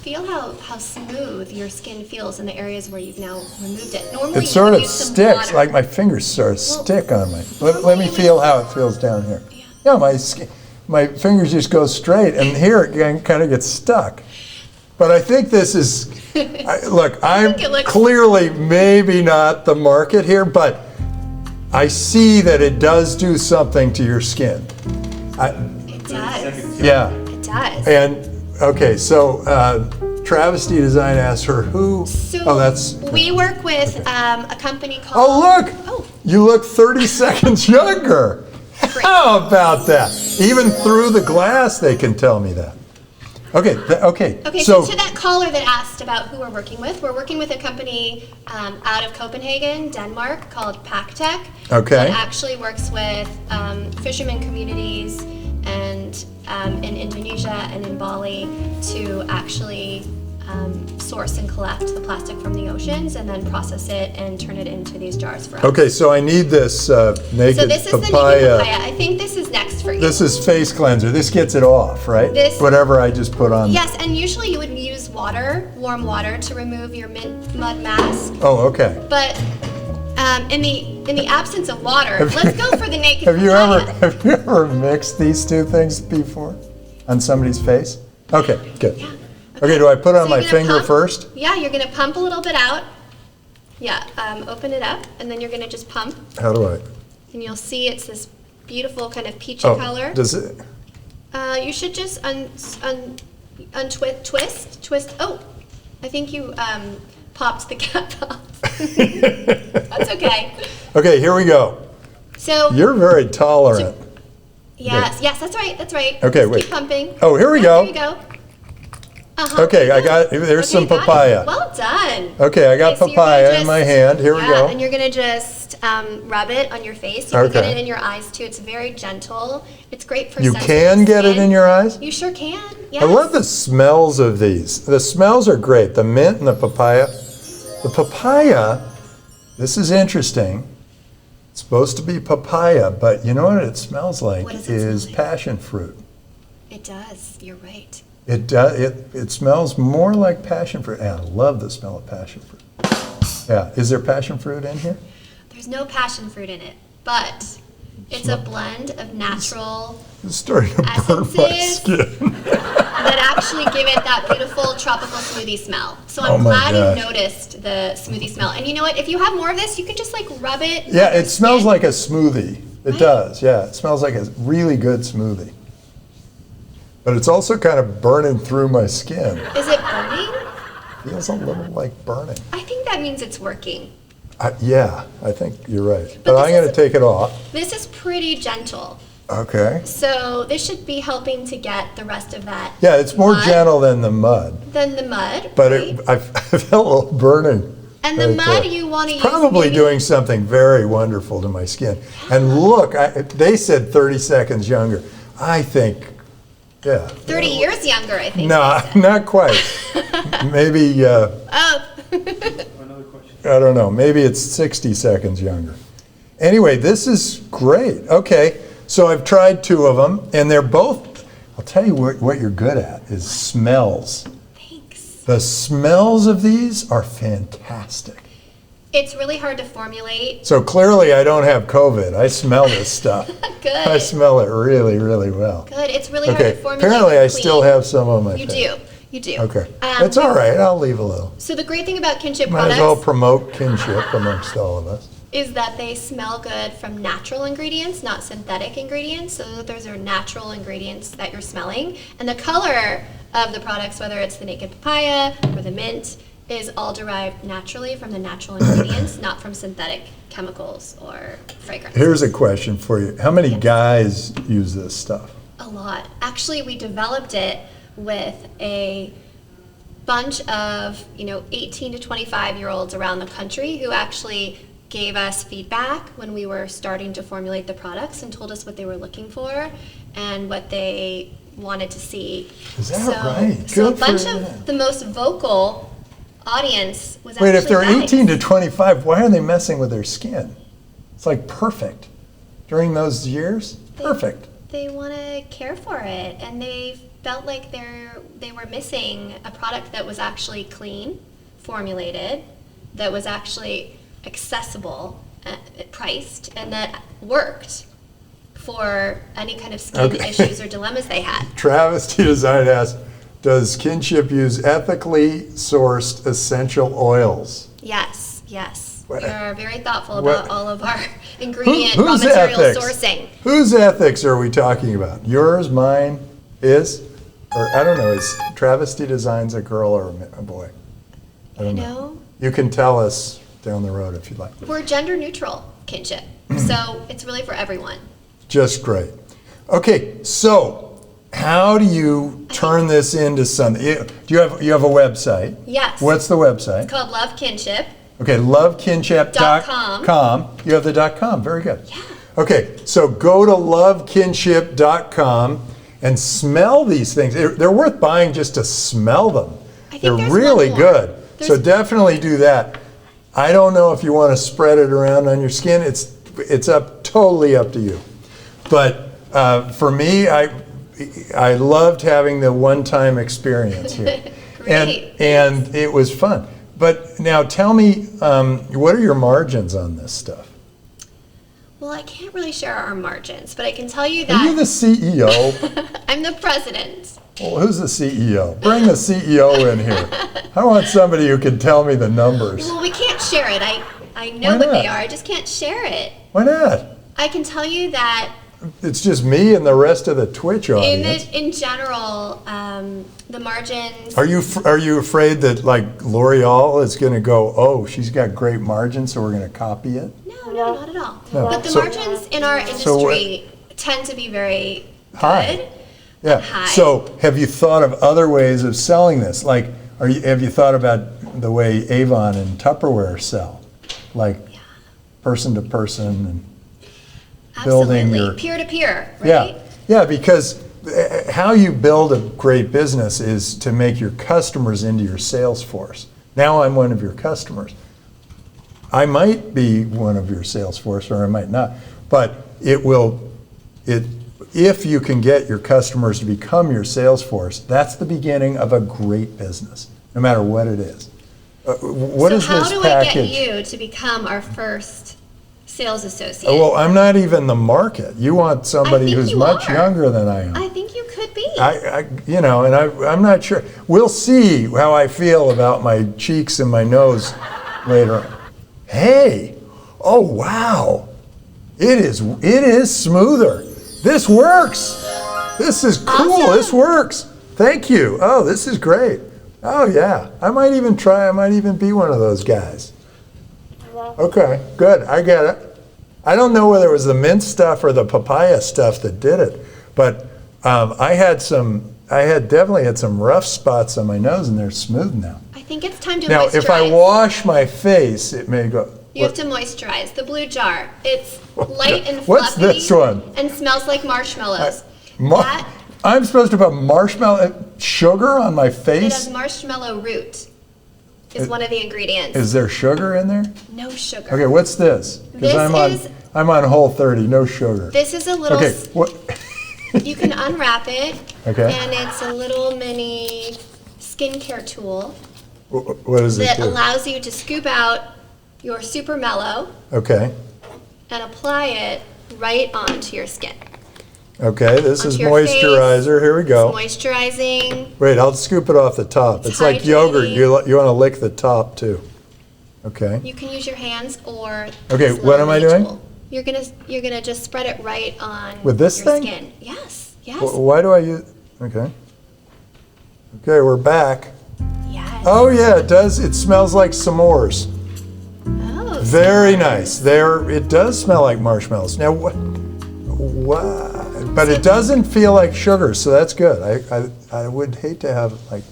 feel how smooth your skin feels in the areas where you've now removed it. Normally It sort you of use some sticks, water. like my fingers sort of stick on my. Let normally me you would- feel how it feels down here. Yeah, my fingers just go straight, and here it kind of gets stuck. But I think this is. Look, I'm think it looks- clearly maybe not the market here, but I see that it does do something to your skin. It does. Yeah. It does. And, okay, so Travesty Design asked her who, So we work with a company called. oh, look, Oh. you look 30 seconds younger. How about that? Even through the glass, they can tell me that. Okay, okay. Okay, so to that caller that asked about who we're working with a company out of Copenhagen, Denmark, called PackTech. Okay. That actually works with fishermen communities and in Indonesia and in Bali to actually source and collect the plastic from the oceans and then process it and turn it into these jars for us. Okay, so I need this naked So this is the naked papaya. papaya. I think this is next for you. This is face cleanser. This gets it off, right? This- Whatever I just put on. Yes, and usually you would use water, warm water, to remove your mud mask. Oh, okay. But in the absence of water, let's go for the naked Have you papaya. ever mixed these two things before on somebody's face? Okay, good. Yeah. Okay, do I put it on So my you're gonna finger pump? first? Yeah, you're gonna pump a little bit out. Yeah, open it up, and then you're gonna just pump, How do I? and you'll see it's this beautiful kind of peachy Oh, color. does it? You should just twist. Oh, I think you popped the cap off. That's okay. Okay, here we go. So You're very tolerant. yes, that's right. Okay, Just wait. Keep pumping. Oh, here we Yeah, go. There you go. Uh-huh. Okay, I got, Okay, there's some you got it. papaya. Well done. Okay, I got Okay, so you're papaya gonna in my just- hand. Here we yeah, go. and you're gonna just rub it on your face. You can get Okay. it in your eyes too. It's very gentle. It's great for You sensitive can get it skin. in your eyes? You sure can. Yes. I love the smells of these. The smells are great. The mint and the papaya. The papaya, this is interesting. It's supposed to be papaya, but you know what it smells like What does it smell is like? passion fruit. It does. You're right. It smells more like passion fruit. And I love the smell of passion fruit. Yeah, is there passion fruit in here? There's no passion fruit in it, but it's a blend of natural It's starting to burn my essences skin. that actually give it that beautiful tropical smoothie smell. So Oh I'm my glad gosh. you noticed the smoothie smell. And you know what? If you have more of this, you can just like rub it. Yeah, on your it smells skin. like a smoothie. It Right? does, yeah. It smells like a really good smoothie. But it's also kind of burning through my skin. Is it burning? Feels a little like burning. I think that means it's working. Yeah, I think you're right. But I'm this going to take it off. This is pretty gentle. Okay. So this should be helping to get the rest of that. Yeah, it's more mud gentle than the mud. than the mud. But right? I felt a little burning. And the right mud there. you want to use. Probably maybe- doing something very wonderful to my skin. And look, they said 30 seconds younger. I think, yeah. 30 years younger, I think. No, they said. not quite. Maybe, Oh. I don't know, maybe it's 60 seconds younger. Anyway, this is great. Okay, so I've tried two of them, and they're both, I'll tell you what you're good at, is smells. Thanks. The smells of these are fantastic. It's really hard to formulate. So clearly I don't have COVID. I smell this stuff. Good. I smell it really, really well. Good. It's really hard Okay, to formulate. apparently I clean. still have some on my You face. do. You do. Okay, that's all right. I'll leave a little. So the great thing about Kinship Might as well products promote kinship amongst all of us. is that they smell good from natural ingredients, not synthetic ingredients. So those are natural ingredients that you're smelling. And the color of the products, whether it's the naked papaya or the mint, is all derived naturally from the natural ingredients, not from synthetic chemicals or fragrances. Here's a question for you. How many guys use this stuff? A lot. Actually, we developed it with a bunch of 18 to 25-year-olds around the country who actually gave us feedback when we were starting to formulate the products and told us what they were looking for and what they wanted to see. Is that right? So a Good for bunch them. of the most vocal audience was Wait, actually if they're guys. 18 to 25, why are they messing with their skin? It's like perfect. During those years, perfect. They want to care for it, and they felt like they were missing a product that was actually clean, formulated, that was actually accessible, priced, and that worked for any kind of skin Okay. issues or dilemmas they had. Travis T. Design asks, does Kinship use ethically sourced essential oils? Yes, yes. What- We are very thoughtful what- about all of our ingredient Whose raw material ethics? sourcing. Whose ethics are we talking about? Yours, mine, his? Or I don't know, is Travesty Designs a girl or a boy? I don't know. No, You can tell us down the road if you'd like. we're gender neutral, Kinship. So it's really for everyone. Just great. Okay, so how do you turn this into something? Do you have a website? Yes. What's the website? It's called Love Kinship. Okay, lovekinship.com. You have the .com, very good. Yeah. Okay, so go to lovekinship.com and smell these things. They're worth buying just to smell them. I think They're there's really one more. good. So There's- definitely do that. I don't know if you want to spread it around on your skin. It's totally up to you. But for me, I loved having the one-time experience here. Great. And it was fun. But now tell me, what are your margins on this stuff? Well, I can't really share our margins, but I can tell you Are you the that CEO? I'm the president. Well, who's the CEO? Bring the CEO in here. I want somebody who can tell me the numbers. Well, we can't share it. I know Why what they not? are. I just can't share it. Why not? I can tell you that It's just me and the rest of the Twitch audience. in general, the margins. Are you afraid that like L'Oreal is going to go, oh, she's got great margins, so we're going to copy it? No, not at all. No. But the So- margins in our so what- industry tend to be very High. good. Yeah. High. So have you thought of other ways of selling this? Like, have you thought about the way Avon and Tupperware sell, like person to person and building Absolutely. your Peer to peer, right? Yeah, yeah, because how you build a great business is to make your customers into your sales force. Now I'm one of your customers. I might be one of your sales force or I might not, but if you can get your customers to become your sales force, that's the beginning of a great business, no matter what it is. What is So this how do package? I get you to become our first sales associate? Well, I'm not even the market. You want somebody think who's you much are. younger than I am. I think you could be. I'm not sure. We'll see how I feel about my cheeks and my nose later on. Hey, oh wow, it is smoother. This works. This is cool. Awesome. This works. Thank you. Oh, this is great. Oh yeah, I might even try. I might even be one of those guys. Okay, good. I get it. I don't know whether it was the mint stuff or the papaya stuff that did it, but I definitely had some rough spots on my nose, and they're smooth now. I think it's time to Now, moisturize. if I wash my face, it may go. You have to moisturize. The blue jar. It's light and fluffy. What's this one? And smells like marshmallows. Mar- I'm supposed to put marshmallow sugar on my It has face? marshmallow root. Is one of the ingredients. Is there sugar in there? No sugar. Okay, what's this? This is- I'm on Whole30, no sugar. This is a little. Okay, what? You can unwrap it. Okay. And it's a little mini skincare tool What does it that do? allows you to scoop out your Super Mellow Okay. and apply it right onto your skin. Okay, this is Onto your face. moisturizer. Here we go. It's moisturizing. Wait, I'll scoop it off the top. It's like yogurt. hydrating. You want to lick the top too. Okay. You can use your hands or Okay, this what am I little doing? tool. You're gonna just spread it right on With this your thing? skin. Yes. Yes. Why do I use? Okay. Okay, we're back. Yes. Oh yeah, it does. It smells like s'mores. Oh, Very nice. It does smell like marshmallows. Now what? But it doesn't feel like sugar, so that's good. I would hate to have like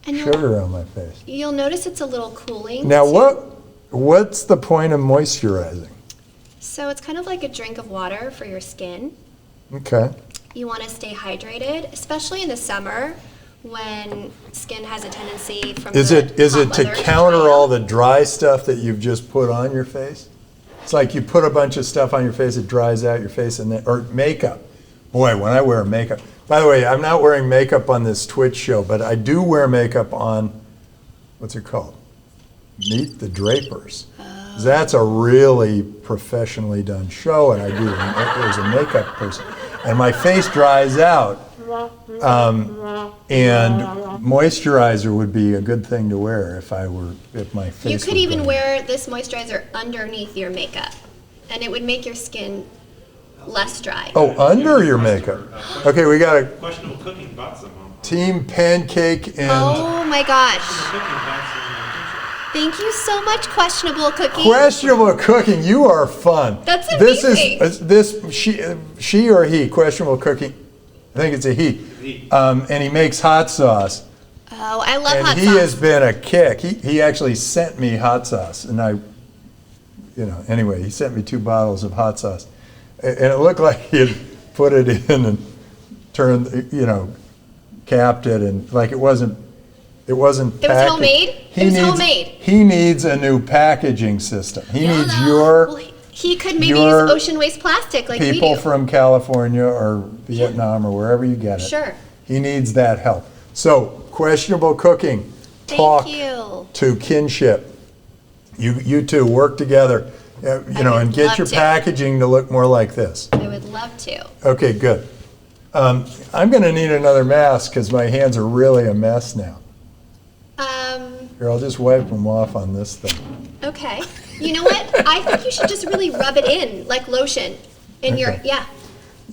and sugar on my face. You'll notice it's a little cooling. Now too. what's the point of moisturizing? So it's kind of like a drink of water for your skin. Okay. You want to stay hydrated, especially in the summer when skin has a tendency from Is the it hot to weather counter dry all out. the dry stuff that you've just put on your face? It's like you put a bunch of stuff on your face, it dries out your face, and then, or makeup. Boy, when I wear makeup. By the way, I'm not wearing makeup on this Twitch show, but I do wear makeup on, what's it called? Meet the Drapers. That's a really professionally done show, and I do. There's a makeup person, and my face dries out. And moisturizer would be a good thing to wear if my face. You could was even dry. wear this moisturizer underneath your makeup, and it would make your skin less dry. Oh, under your makeup. Okay, we got a Questionable cooking bought some home. Team Pancake and Oh my gosh. Cooking bought some. Thank you so much, Questionable Cookie. Questionable Cooking. You are fun. That's This amazing. is this she or he? Questionable Cooking. I think it's a he. And he makes hot sauce. Oh, I love And hot he sauce. has been a kick. He actually sent me hot sauce, and anyway, he sent me 2 bottles of hot sauce, and it looked like he had put it in and turned, capped it, and like it wasn't. It wasn't. It was packaged. homemade? It was homemade. He needs a new packaging system. He needs Well, he could maybe your use ocean waste plastic like we people do. from California or Vietnam or wherever you get it. Sure. He needs that help. So, Questionable Cooking. Talk Thank you. to Kinship. You two work together, would and get love your to. packaging to look more like this. I would love to. Okay, good. I'm going to need another mask because my hands are really a mess now. Here, I'll just wipe them off on this thing. Okay. You know what? I think you should just really rub it in like lotion in your, Okay. yeah.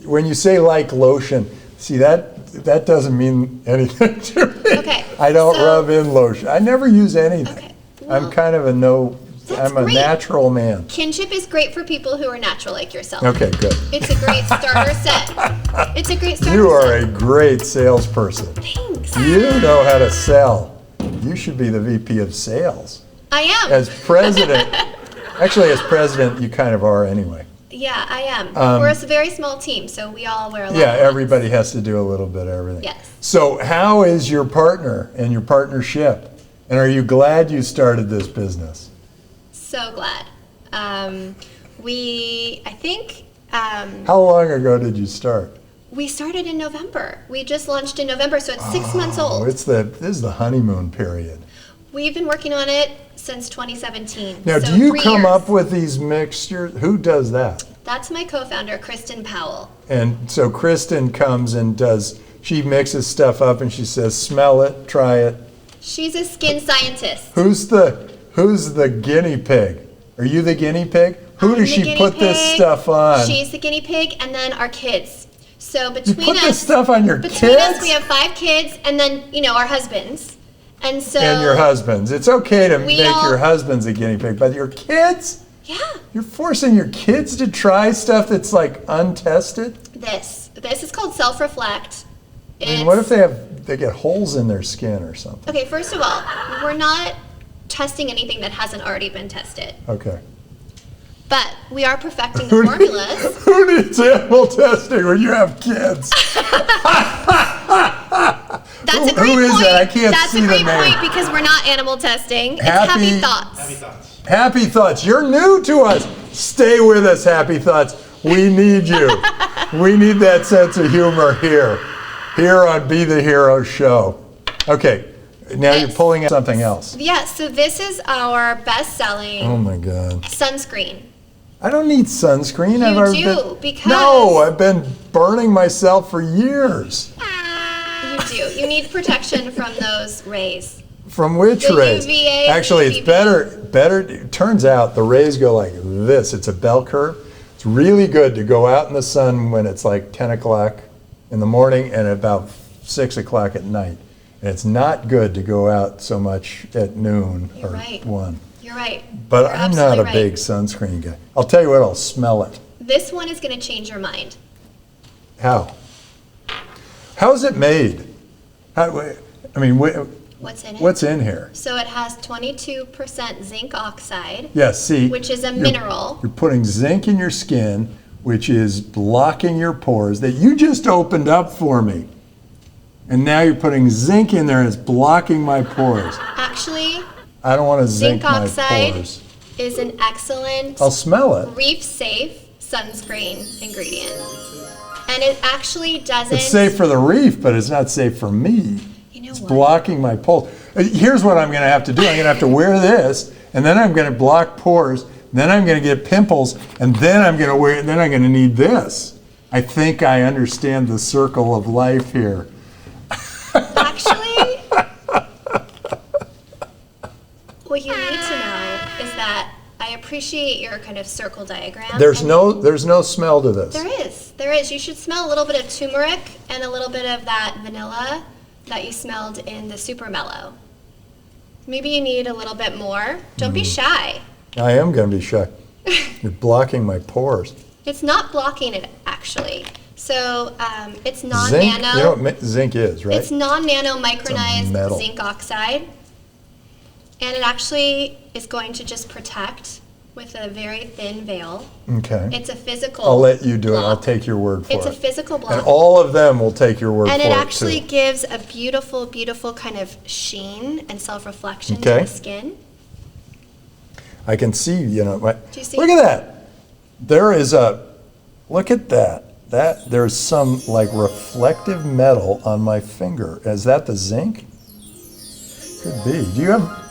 When you say like lotion, see that doesn't mean anything to me. Okay, I don't so- rub in lotion. I never use anything. Okay, I'm well, kind of that's I'm a great. natural man. Kinship is great for people who are natural like yourself. Okay, good. It's a great starter set. It's a great starter You are set. a great salesperson. Thanks. You know how to sell. You should be the VP of sales. I am. As president, actually as president, you kind of are anyway. Yeah, I am. We're a very small team, so we all wear a lot Yeah, of hats. everybody has to do a little bit of everything. Yes. So how is your partner and your partnership? And are you glad you started this business? So glad. How long ago did you start? We started in November. We just launched in November, so it's 6 months Oh, old. this is the honeymoon period. We've been working on it since 2017. Now, so do you 3 come years. up with these mixtures? Who does that? That's my co-founder, Kristen Powell. And so Kristen comes and she mixes stuff up and she says, smell it, try it. She's a skin scientist. Who's the guinea pig? Are you the guinea pig? Who I'm does the she guinea put this pig, stuff on? She's the guinea pig, and then our kids. So You between put us, this stuff on your between kids? us, we have 5 kids, and then our husbands. And so And your husbands. It's okay to We make all- your husbands a guinea pig, but your kids? Yeah, You're forcing your kids to try stuff that's like untested? this is called self-reflect. I mean, what if they get holes in their skin or something? Okay, first of all, we're not testing anything that hasn't already been tested, Okay. but we are perfecting the formulas. Who needs animal testing when you have kids? That's a great who is point. that? I can't That's see a the great name. point because we're not animal testing. It's Happy- happy thoughts. Happy thoughts. Happy Thoughts. You're new to us. Stay with us, Happy Thoughts. We need you. We need that sense of humor here on Be the Hero Show. Okay, Now you're pulling out something else. Yeah, so this is our Oh best-selling my God. sunscreen. I don't need sunscreen. Because No, I've been burning myself for years. you do. You need protection from those rays. From which The rays? UVA, Actually, it's UVB. better. It turns out the rays go like this. It's a bell curve. It's really good to go out in the sun when it's like 10 o'clock in the morning and about 6 o'clock at night. And it's not good to go out so much at noon You're or right. 1. You're right. But You're I'm not absolutely a right. big sunscreen guy. I'll tell you what, I'll smell it. This one is going to change your mind. How? How is it made? What's in it? What's in here? So it has 22% zinc oxide, Yeah, see. which is a you're- mineral. You're putting zinc in your skin, which is blocking your pores that you just opened up for me. And now you're putting zinc in there and it's blocking my pores. Actually, I don't want to zinc zinc my oxide pores. is an excellent I'll smell it. reef-safe sunscreen ingredient. And it actually doesn't... It's safe for the reef, but it's not safe for me. You know It's what? blocking my pores. Here's what I'm going to have to do. I'm going to have to wear this, and then I'm going to block pores, then I'm going to get pimples, and then I'm going to wear. Then I'm going to need this. I think I understand the circle of life here. Actually, what you need to know is that I appreciate your kind of circle diagram. There's and no smell to this. There is. You should smell a little bit of turmeric and a little bit of that vanilla that you smelled in the super mellow. Maybe you need a little bit more. Don't be shy. I am going to be shy. You're blocking my pores. It's not blocking it, actually. So it's Zinc, non-nano. you know what zinc is, right? It's non-nano It's a metal. micronized zinc oxide. And it actually is going to just protect with a very thin veil. Okay. It's a physical I'll let you do it. I'll block. take your word for It's it. a physical block. And all of them will take your word And for it it, actually too. gives a beautiful, beautiful kind of sheen and self-reflection Okay. to the skin. I can see, Do you see? Look at that. There is look at that. There's some like reflective metal on my finger. Is that the zinc? Could be. Do you have?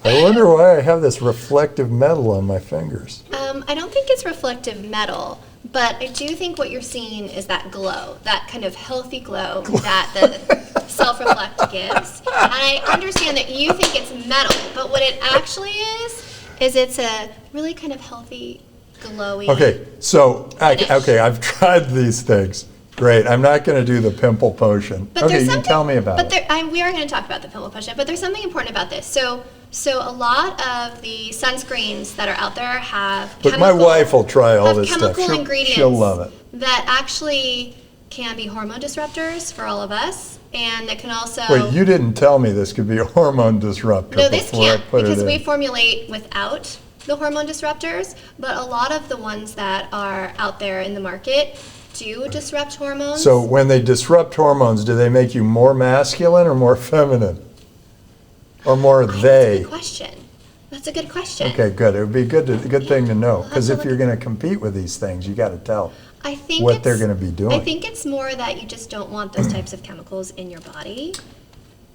I wonder why I have this reflective metal on my fingers. I don't think it's reflective metal, but I do think what you're seeing is that glow, that kind of healthy glow that the self-reflect gives. And I understand that you think it's metal, but what it actually is it's a really kind of healthy, glowy. Okay, so finish. I've tried these things. Great. I'm not going to do the pimple potion. But Okay, there's you can something, tell me about but it. we are going to talk about the pimple potion, but there's something important about this. So a lot of the sunscreens that are out there have But my wife will try all this stuff. chemical ingredients She'll love it. that actually can be hormone disruptors for all of us, and that can also... Wait, you didn't tell me this could be a hormone disruptor No, this before I can't, put it because in. we formulate without the hormone disruptors, but a lot of the ones that are out there in the market do disrupt hormones. So when they disrupt hormones, do they make you more masculine or more feminine? Or more That's a they? good question. That's a good question. Okay, good. It would be a good thing to know. We'll have Because to if look you're going to compete with these things, you got to tell I think what they're it's- going to be doing. I think it's more that you just don't want those types of chemicals in your body.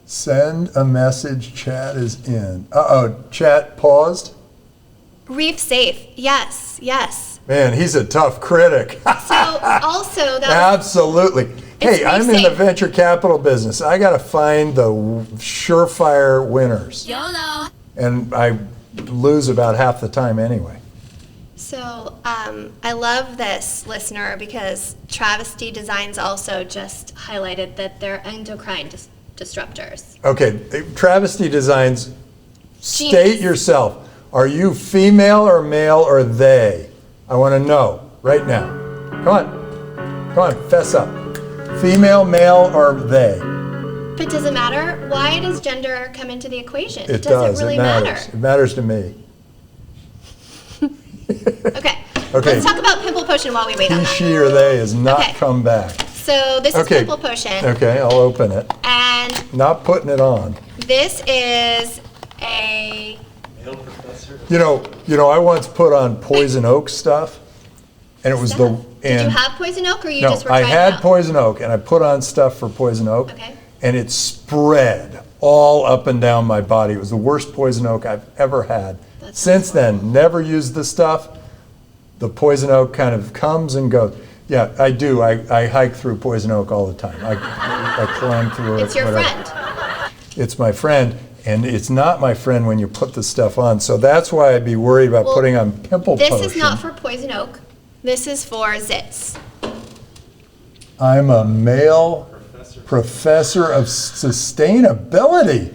Send a message, chat is in. Uh-oh, chat paused? Reef safe. Yes, yes. Man, he's a tough critic. So also that Absolutely. It's Hey, I'm in the safe. venture capital business. I got to find the surefire winners. YOLO. And I lose about half the time anyway. So I love this listener because Travesty Designs also just highlighted that they're endocrine disruptors. Okay, Travesty Designs, state Genius. yourself. Are you female or male or they? I want to know right now. Come on, fess up. Female, male, or they? But does it matter? Why does gender come into the equation? It Does does. it really It matters. It matters to me. Okay. Okay. Let's talk about pimple potion while we wait on He, that. she, or they has not Okay. come back. So this is Okay. pimple potion, Okay, I'll open it. and Not putting it on. this is a Male professor. You know, I once put on poison oak stuff, And it was Did you and have poison oak, or you no, just were I trying it had out? poison oak, and I put on stuff for poison oak, Okay. and it spread all up and down my body. It was the worst poison oak I've ever had. That's Since then, never used the stuff. The poison oak kind of comes and goes. Yeah, I do. I hike through poison oak all the time. I climb through it. It's your whatever. friend. It's my friend, and it's not my friend when you put the stuff on. So that's why I'd be worried about Well, putting on pimple This potion. is not for poison oak. This is for zits. I'm a male professor of sustainability.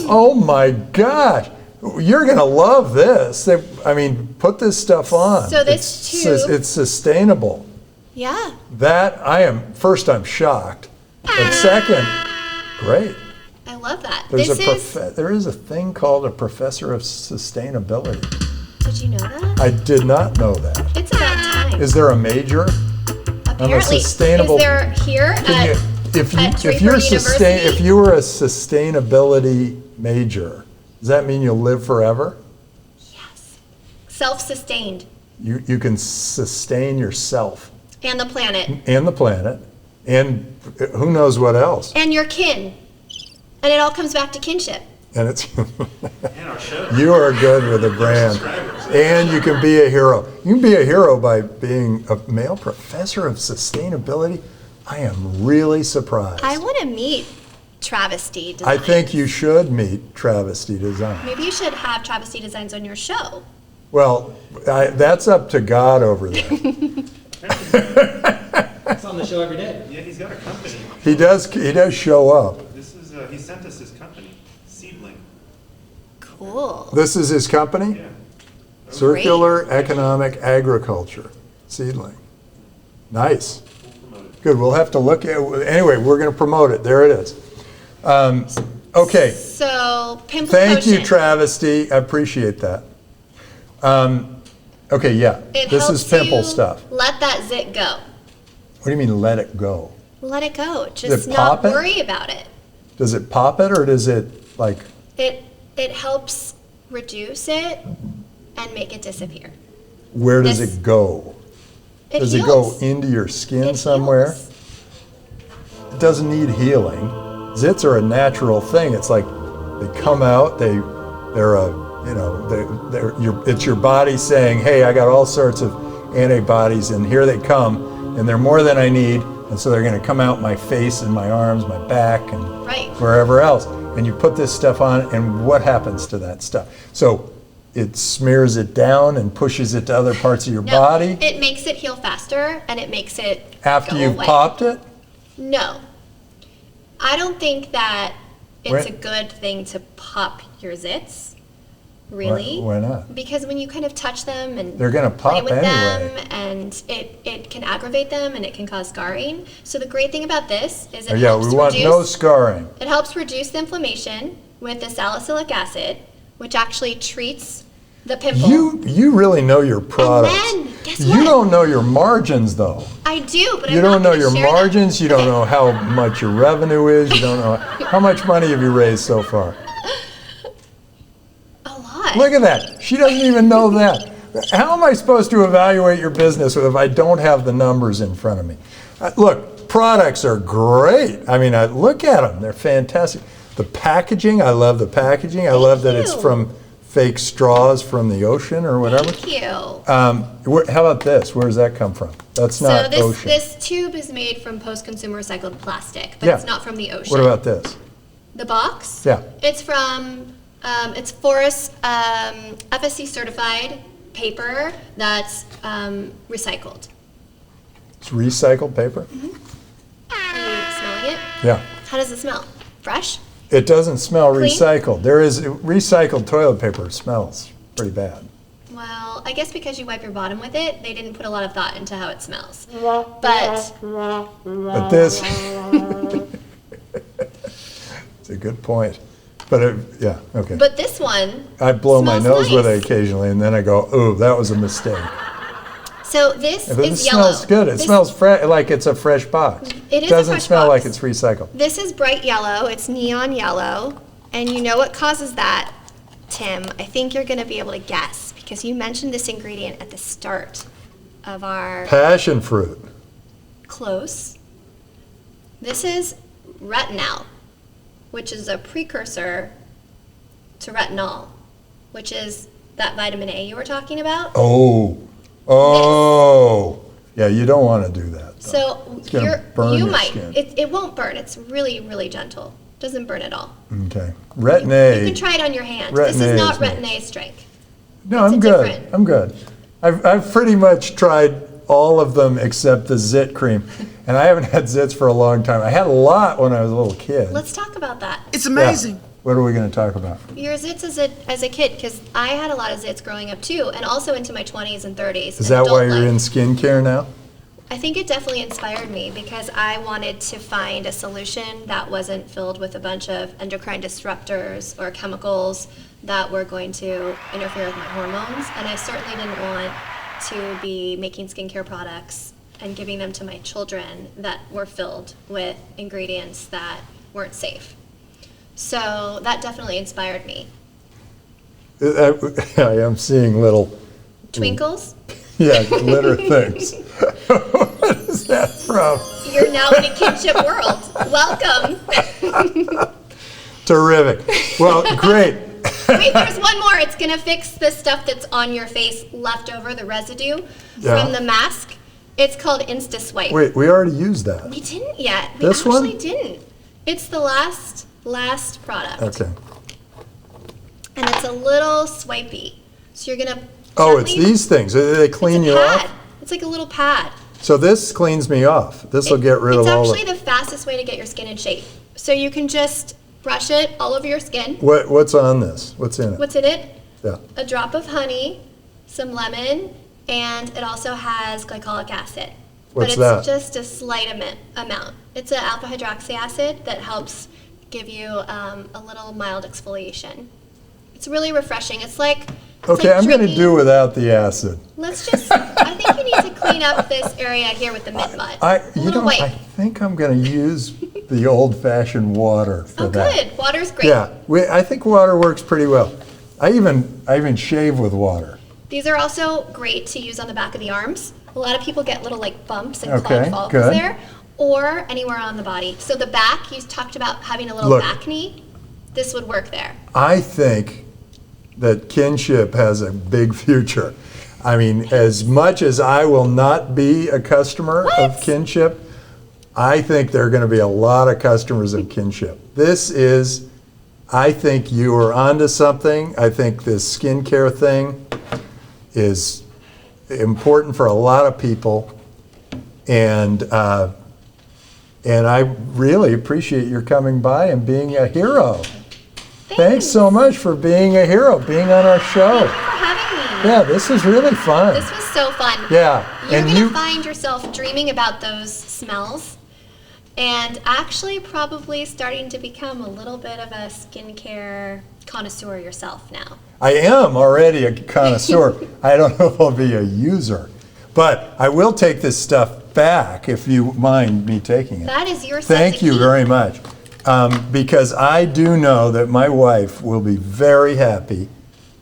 Oh my gosh. You're going to love this. Put this stuff on. So this tube- It's sustainable. Yeah. I'm shocked. But second, great. I love that. There is a thing called a professor of sustainability. Did you know that? I did not know that. It's about time. Is there a major? Apparently. sustainable- Is there here at If Draper you University? were a sustainability major, does that mean you'll live forever? Yes. Self-sustained. You can sustain yourself And the planet. and the planet and who knows what else. And your kin. And it all comes back to kinship. And it's And our show. you are good with a brand, Subscribers. and you can be a hero. You can be a hero by being a male professor of sustainability. I am really surprised. I want to meet Travesty I Designs. think you should meet Travesty Design. Maybe you should have Travesty Designs on your show. Well, that's up to God over there. It's on the show every day. Yeah, he's got a company. He does show up. This is, he sent us his company, Seedling. Cool. This is his company? Yeah. Circular Economic Agriculture, Seedling. Nice. Good, we'll have to look at, anyway, we're going to promote it. There it is. Okay, So, pimple thank you, potion. Travesty. I appreciate that. Okay, yeah, It this helps is pimple you stuff. Let that zit go. What do you mean, let it go? Let it go. Just it pop not it? worry about it. Does it pop it, or does it, like, It helps reduce it and make it disappear. where does This- it go? It Does it go heals. into your skin It somewhere? heals. It doesn't need healing. Zits are a natural thing. It's like they come out. It's your body saying, "Hey, I got all sorts of antibodies, and here they come, and they're more than I need, and so they're going to come out my face and my arms, my back, and Right. wherever else." And you put this stuff on, and what happens to that stuff? So it smears it down and pushes it to other parts of your No, body it makes it heal faster and it makes it after go you've away. popped it. No. I don't think that it's Where- a good thing to pop your zits. Really? Why not? Because when you kind of touch them and They're gonna play pop with anyway. them, and it can aggravate them and it can cause scarring. So the great thing about this is it Oh, yeah, helps we want reduce no scarring. it helps reduce the inflammation with the salicylic acid, which actually treats the pimple. You really know your products. then, guess You what? don't know your margins, though. I do, but You I'm don't not know gonna your share them. margins. You don't Okay. know how much your revenue is. You don't know how much money have you raised so far. A lot. Look at that. She doesn't even know that. How am I supposed to evaluate your business if I don't have the numbers in front of me? Look, products are great. I mean, look at them. They're fantastic. The packaging, I love the packaging. I love that it's you. from fake straws from the ocean or whatever. Thank you. How about this? Where does that come from? That's not So this ocean. this tube is made from post-consumer recycled plastic, but Yeah. it's not from the ocean. What about this? the box? Yeah. It's from it's forest FSC certified paper that's recycled. It's recycled paper? Are you smelling it? Yeah. How does it smell? Fresh? It doesn't smell Clean? recycled. There is recycled toilet paper. It smells pretty bad. Well, I guess because you wipe your bottom with it, they didn't put a lot of thought into how it smells. But But this, it's a good point. But yeah, okay. but this one I blow my smells nose with it nice. occasionally, and then I go, "Ooh, that was a mistake." So this But it is yellow. smells good. It This- smells fresh, like it's a fresh box. It is a Doesn't fresh smell box. like it's recycled. This is bright yellow. It's neon yellow. And you know what causes that, Tim? I think you're going to be able to guess because you mentioned this ingredient at the start. of our Passion fruit. close. This is retinol, which is a precursor to retinol, which is that vitamin A you were talking about. Oh. Yeah, you don't want to do that. So It's gonna burn you your might. skin. It won't burn. It's really, really gentle. Doesn't burn at all. Okay. You Retin-A. can try it on your hand. Retin-A This is not is me. retin-A strength. No, It's I'm a good. different- I'm good. I've pretty much tried all of them except the zit cream. And I haven't had zits for a long time. I had a lot when I was a little kid. Let's talk about that. It's Yeah. amazing. What are we going to talk about? Your zits as a kid, because I had a lot of zits growing up too, and also into my 20s and 30s. Is and that why adult you're in life. skincare now? I think it definitely inspired me because I wanted to find a solution that wasn't filled with a bunch of endocrine disruptors or chemicals that were going to interfere with my hormones. And I certainly didn't want to be making skincare products and giving them to my children that were filled with ingredients that weren't safe. So that definitely inspired me. I am seeing little, Twinkles, glitter things. What is that from? you're now in a kinship world. Welcome. Terrific. Well, great. Wait, there's one more. It's gonna fix the stuff that's on your face left over, the residue Yeah. from the mask. It's called InstaSwipe. Wait, we already used that. We didn't yet. We This one? actually didn't. It's the last product. Okay. And it's a little swipey. So you're gonna Oh, it's gently- these things. They clean it's you a pad. off? It's like a little pad. So this cleans me off. This will get rid of all It's actually the... the fastest way to get your skin in shape. So you can just brush it all over your skin. What's on this? What's in it? What's in it? Yeah. A drop of honey, some lemon, and it also has glycolic acid. What's but it's that? just a slight amount. It's an alpha hydroxy acid that helps give you a little mild exfoliation. It's really refreshing. It's like Okay, I'm going to drinking- do without the acid. Let's just. I think you need to clean up this area here with the mid mud. A little I white. think I'm going to use the old-fashioned water for Oh, that. good. Water's great. Yeah, I think water works pretty well. I even shave with water. These are also great to use on the back of the arms. A lot of people get little like bumps and Okay, clogged follicles good. there, or anywhere on the body. So the back, you talked about having a little Look. back knee. This would work there. I think that Kinship has a big future. I mean, as much as I will not be a customer of What? Kinship, I think there are going to be a lot of customers of Kinship. I think you are onto something. I think this skincare thing is important for a lot of people. And I really appreciate your coming by and being a hero. Thanks so much for being a hero, being on our show. Thank you for having me. Yeah, this was really fun. This was so fun. Yeah, You're and gonna you- find yourself dreaming about those smells and actually probably starting to become a little bit of a skincare connoisseur yourself now. I am already a connoisseur. I don't know if I'll be a user, but I will take this stuff back if you mind me taking it. That is your Thank you very much. Because I do know that my wife will be very happy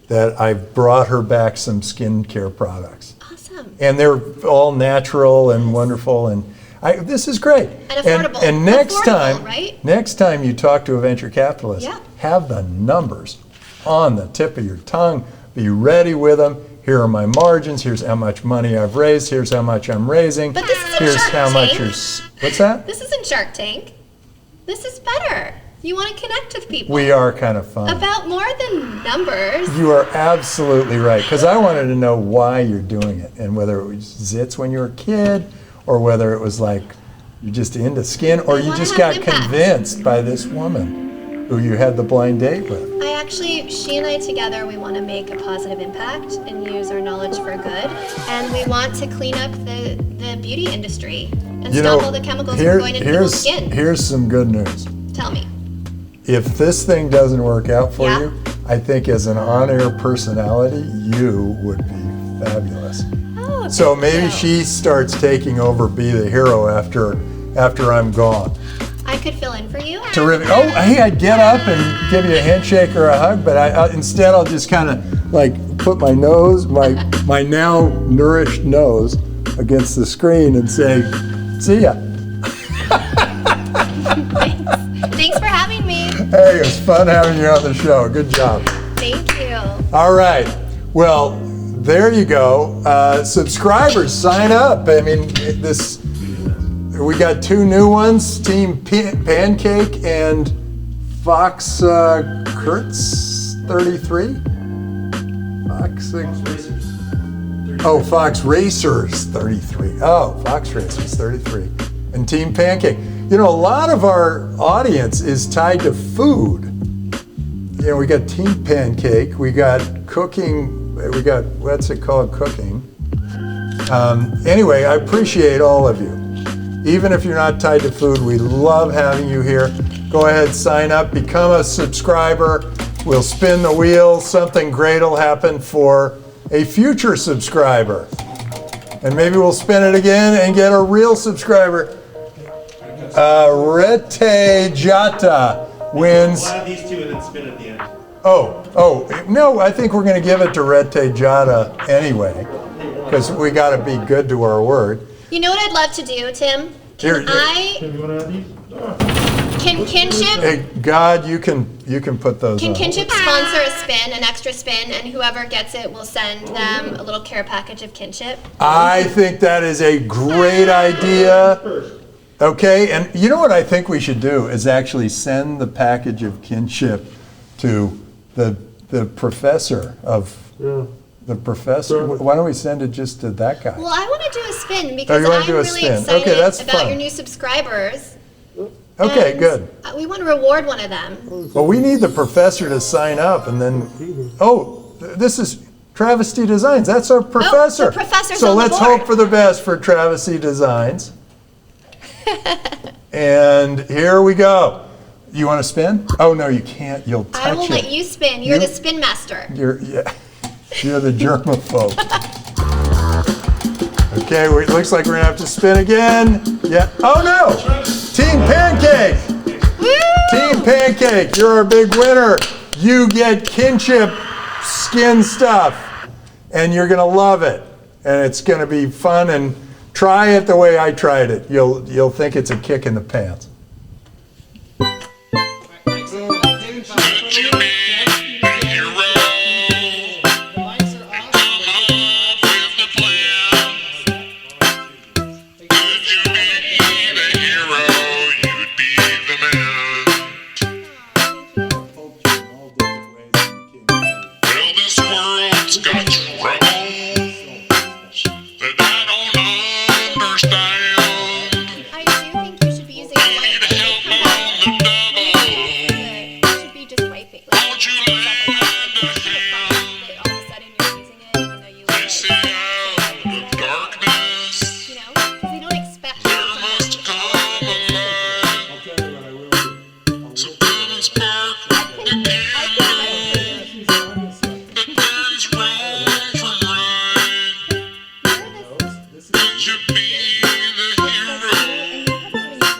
that I've brought her back some skincare products. Awesome. And they're all natural and wonderful, and this is great. And affordable. And next Affordable, time, right? next time you talk to a venture capitalist, Yeah. have the numbers on the tip of your tongue. Be ready with them. Here are my margins. Here's how much money I've raised. Here's how much I'm raising. But this isn't Here's Shark how much Tank. What's that? This isn't Shark Tank. This is better. You want to connect with people. We are kind of fun. About more than numbers. You are absolutely right, because I wanted to know why you're doing it, and whether it was zits when you were a kid, or whether it was like you're just into skin, or You you wanna just have got an impact. convinced by this woman who you had the blind date with. She and I together, we want to make a positive impact and use our knowledge for good. And we want to clean up the beauty industry and stop all the chemicals from going into people's skin. Here's some good news. Tell me. If this thing doesn't work out for Yeah. you, I think as an on-air personality, you would be fabulous. Oh, So thank maybe you. she starts taking over, be the hero after I'm gone. I could fill in for you. Terrific. Oh, hey, I'd get up and give you a handshake or a hug, but instead I'll just kind of like put my nose, my now nourished nose against the screen and say, see ya. Thanks for having me. Hey, it was fun having you on the show. Good job. Thank you. All right. Well, there you go. Subscribers, sign up. I mean, we got 2 new ones, Team Pancake and Fox Kurtz 33. Fox Racers 33. Oh, Fox Racers 33. And Team Pancake. You know, a lot of our audience is tied to food. You know, we got Team Pancake, we got cooking, we got, what's it called, cooking. Anyway, I appreciate all of you. Even if you're not tied to food, we love having you here. Go ahead, sign up, become a subscriber. We'll spin the wheel. Something great will happen for a future subscriber. And maybe we'll spin it again and get a real subscriber. Rete Jata wins. We'll add these 2 and then spin at the end. No, I think we're going to give it to Rete Jata anyway, because we got to be good to our word. You know what I'd love to do, Tim? Here, Can Kinship? Hey, God, you can put those Can on. Kinship sponsor a spin, an extra spin, and whoever gets it will send them a little care package of Kinship? I think that is a great idea. Okay, and you know what I think we should do is actually send the package of Kinship to the professor of the professor. Why don't we send it just to that guy? Well, I want to do a spin because you wanna I'm do a really spin. excited Okay, that's about fun. your new subscribers. Okay, and good. We want to reward one of them. Well, we need the professor to sign up, and then this is Travesty Designs. That's our professor. the professor's so on the let's board. hope for the best for Travesty Designs. And here we go. You want to spin? Oh no, you can't. You'll touch it. I will let you spin. You're the spin master. You're the germaphobe. Okay, it looks like we're gonna have to spin again. Yeah. Oh no! Team Pancake. Woo! Team Pancake, you're our big winner. You get Kinship skin stuff, and you're gonna love it. And it's gonna be fun. And try it the way I tried it. You'll think it's a kick in the pants. I do think you should be using a white face. You should be just white face. Like, all of a sudden you're using it, even though you like it. You know? Because they don't expect you to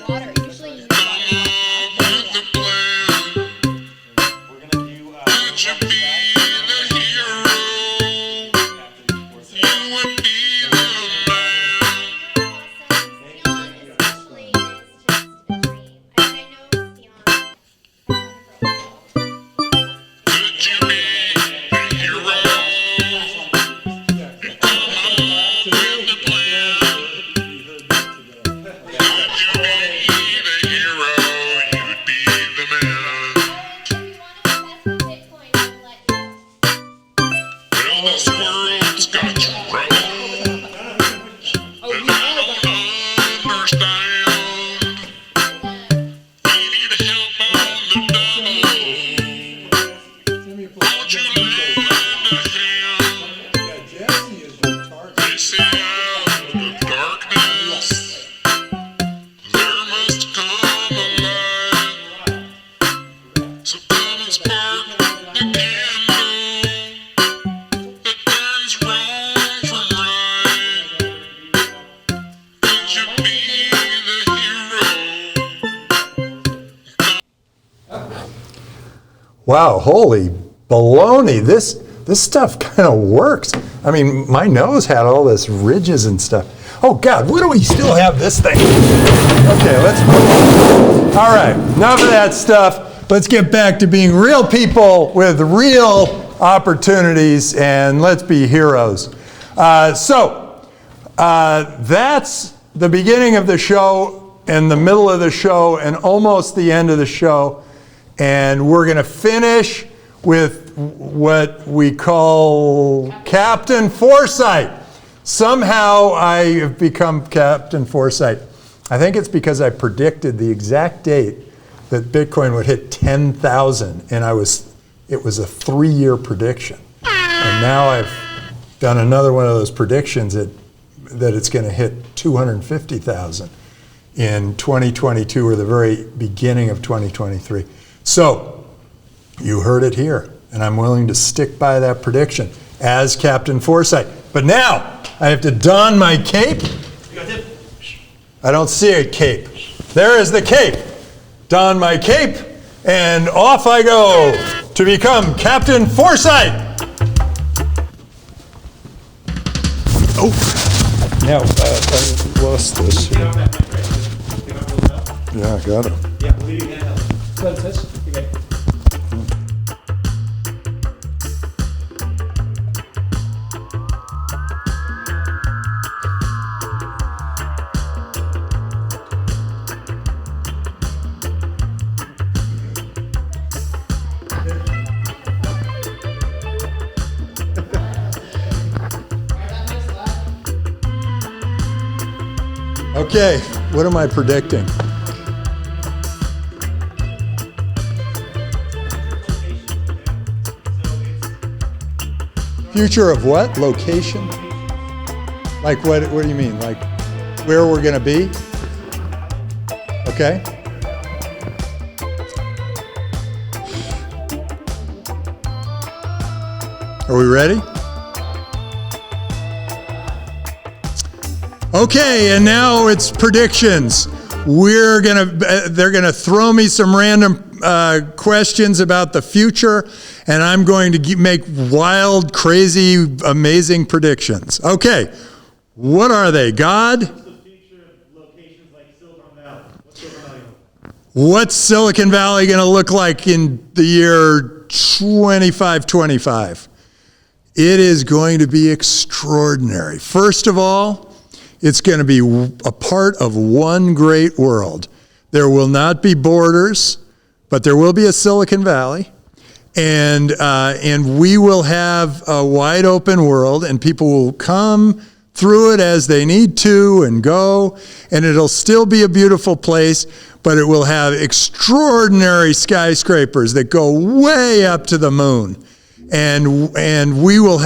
water. Usually you use water. We're gonna do Dion especially is just a dream. I know Dion. Wow, holy baloney. this stuff kind of works. I mean, my nose had all this ridges and stuff. Oh God, what do we still have this thing? Okay, let's move on. All right, enough of that stuff. Let's get back to being real people with real opportunities, and let's be heroes. That's the beginning of the show and the middle of the show and almost the end of the show. And we're going to finish with what we call Captain Foresight. Somehow I have become Captain Foresight. I think it's because I predicted the exact date that Bitcoin would hit 10,000, and it was a 3-year prediction. And now I've done another one of those predictions that it's going to hit 250,000 in 2022 or the very beginning of 2023. So you heard it here, and I'm willing to stick by that prediction as Captain Foresight. But now I have to don my cape. I don't see a cape. There is the cape. Don my cape, and off I go to become Captain Foresight. Oh, now I lost this. Yeah, I got it. Yeah, leaving that helps. Okay. Okay, what am I predicting? Future of what? Location? Like what do you mean? Like where we're going to be? Okay. Are we ready? Okay, and now it's predictions. They're gonna throw me some random questions about the future, and I'm going to make wild, crazy, amazing predictions. Okay, what are they? God? What's the future of locations like Silicon Valley? What's Silicon Valley? What's Silicon Valley gonna look like in the year 2525? It is going to be extraordinary. First of all, it's going to be a part of one great world. There will not be borders, but there will be a Silicon Valley, and we will have a wide open world, and people will come through it as they need to and go, and it'll still be a beautiful place, but it will have extraordinary skyscrapers that go way up to the moon, and we'll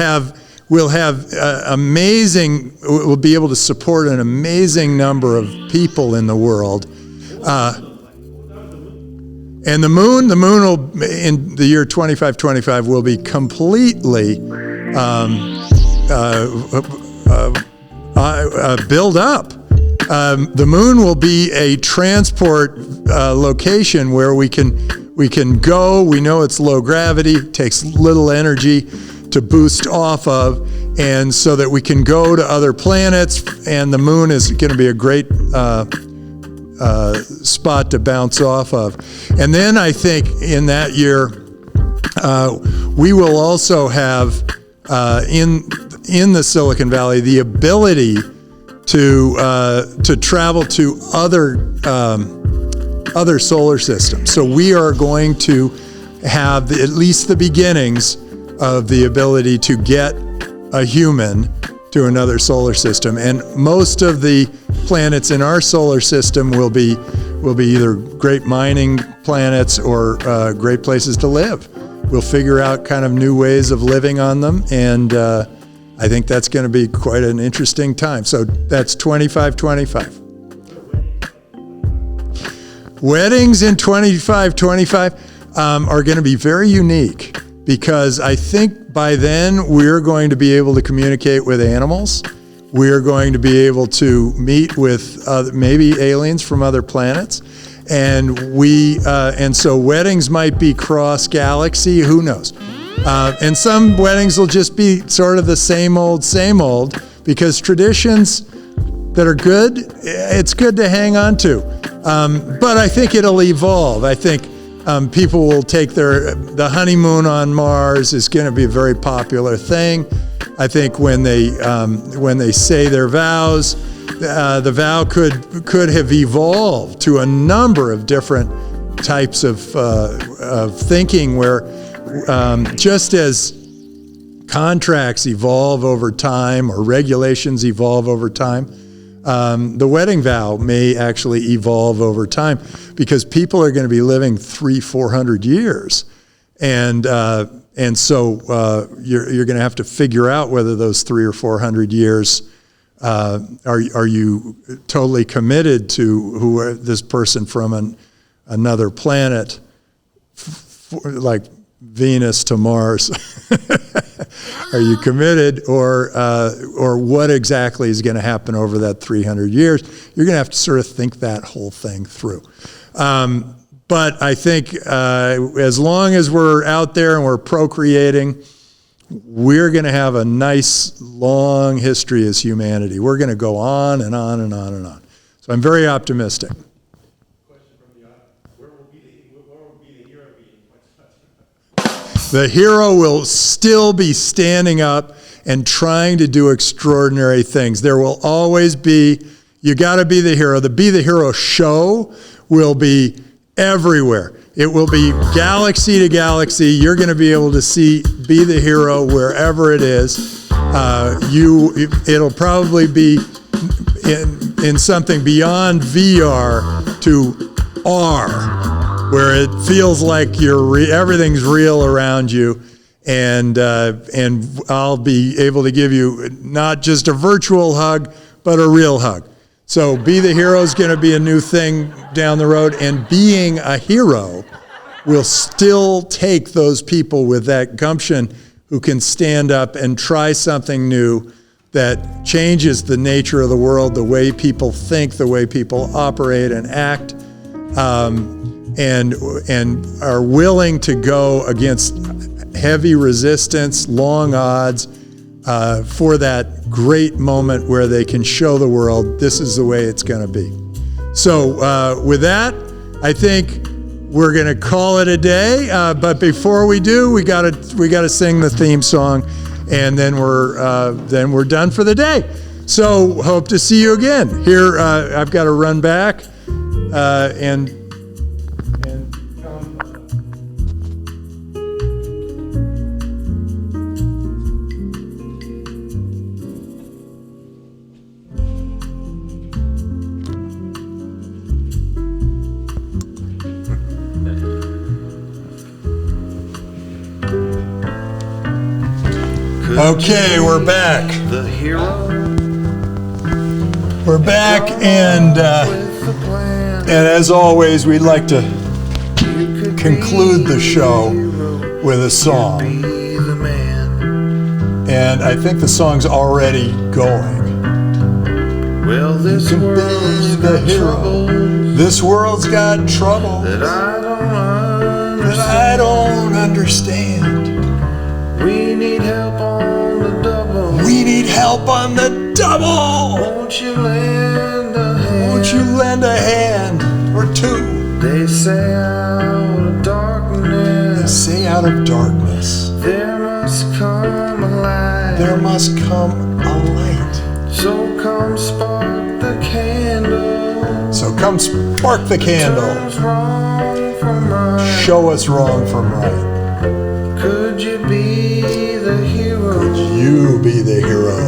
be able to support an amazing number of people in the world. And the moon will, in the year 2525, will be completely built up. The moon will be a transport location where we can go. We know it's low gravity, takes little energy to boost off of, and so that we can go to other planets, and the moon is going to be a great spot to bounce off of. And then I think in that year, we will also have in the Silicon Valley the ability to travel to other solar systems. So we are going to have at least the beginnings of the ability to get a human to another solar system. And most of the planets in our solar system will be either great mining planets or great places to live. We'll figure out kind of new ways of living on them, and I think that's going to be quite an interesting time. So that's 2525. Weddings in 2525 are going to be very unique, because I think by then we're going to be able to communicate with animals. We're going to be able to meet with maybe aliens from other planets, and so weddings might be cross galaxy. Who knows? And some weddings will just be sort of the same old, because traditions that are good, it's good to hang on to. But I think it'll evolve. I think people will take the honeymoon on Mars is going to be a very popular thing. I think when they say their vows, the vow could have evolved to a number of different types of thinking, where just as contracts evolve over time or regulations evolve over time, the wedding vow may actually evolve over time, because people are going to be living 300-400 years, and so you're going to have to figure out whether those 300 or 400 years are you totally committed to this person from another planet, like Venus to Mars. Are you committed, or what exactly is going to happen over that 300 years? You're going to have to sort of think that whole thing through. But I think as long as we're out there and we're procreating, we're going to have a nice long history as humanity. We're going to go on and on and on and on. So I'm very optimistic. Question from the audience. Where will be the hero be in 2020? The hero will still be standing up and trying to do extraordinary things. There will always be, you got to be the hero. The Be the Hero show will be everywhere. It will be galaxy to galaxy. You're going to be able to see Be the Hero wherever it is. It'll probably be in something beyond VR to R, where it feels like everything's real around you, and I'll be able to give you not just a virtual hug, but a real hug. So Be the Hero is going to be a new thing down the road, and being a hero will still take those people with that gumption who can stand up and try something new that changes the nature of the world, the way people think, the way people operate and act, and are willing to go against heavy resistance, long odds, for that great moment where they can show the world this is the way it's going to be. So with that, I think we're going to call it a day. But before we do, we got to sing the theme song, and then we're done for the day. So hope to see you again. Here, I've got to run back and come. Okay, we're back. The hero. We're back, and as always, we'd like to conclude the show with a song. And I think the song's already going. Well, this You can world's be the got hero. troubles This world's got trouble that that I don't understand. We need help on the double. We need help on the double. Won't you lend a hand? Won't you lend a hand or two? They say out of darkness, Say out of darkness, there must come a light. there must come a light. So come spark the candle. So come spark the candle. Turns wrong from right. Show us wrong from right. Could you be the hero? Could you be the hero?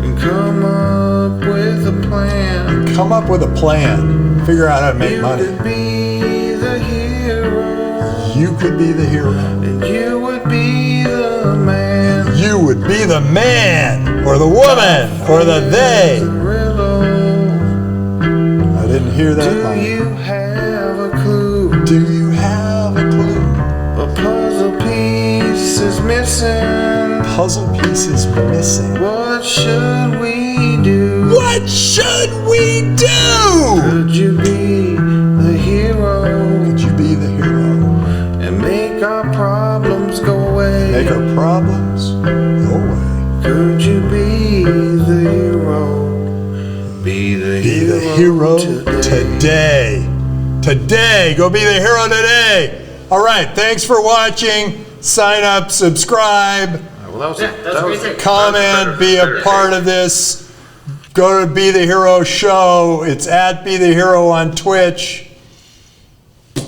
And come up with a plan. Come up with a plan. Figure out how to make You money. could be the hero. You could be the hero. And you would be the man. You would be the man, or the woman, or the they. Riddle. I didn't hear that Do line. you have a clue? Do you have a clue? A puzzle piece is missing. Puzzle piece is missing. What should we do? What should we do? Could you be the hero? Could you be the hero? And make our problems go away. Make our hero today. Today. Go be the hero today. All right. Thanks for watching. Sign up, subscribe, Well, that was comment, be a part of this. Go to Be the Hero Show. It's at Be the Hero on Twitch.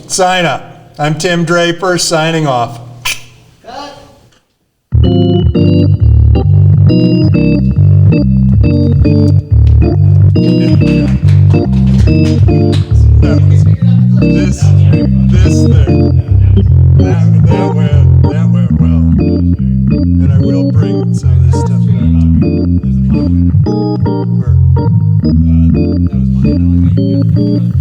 Sign up. I'm Tim Draper, signing off. This thing, that went well. And I will bring some of this stuff back. That was fine. I like how you got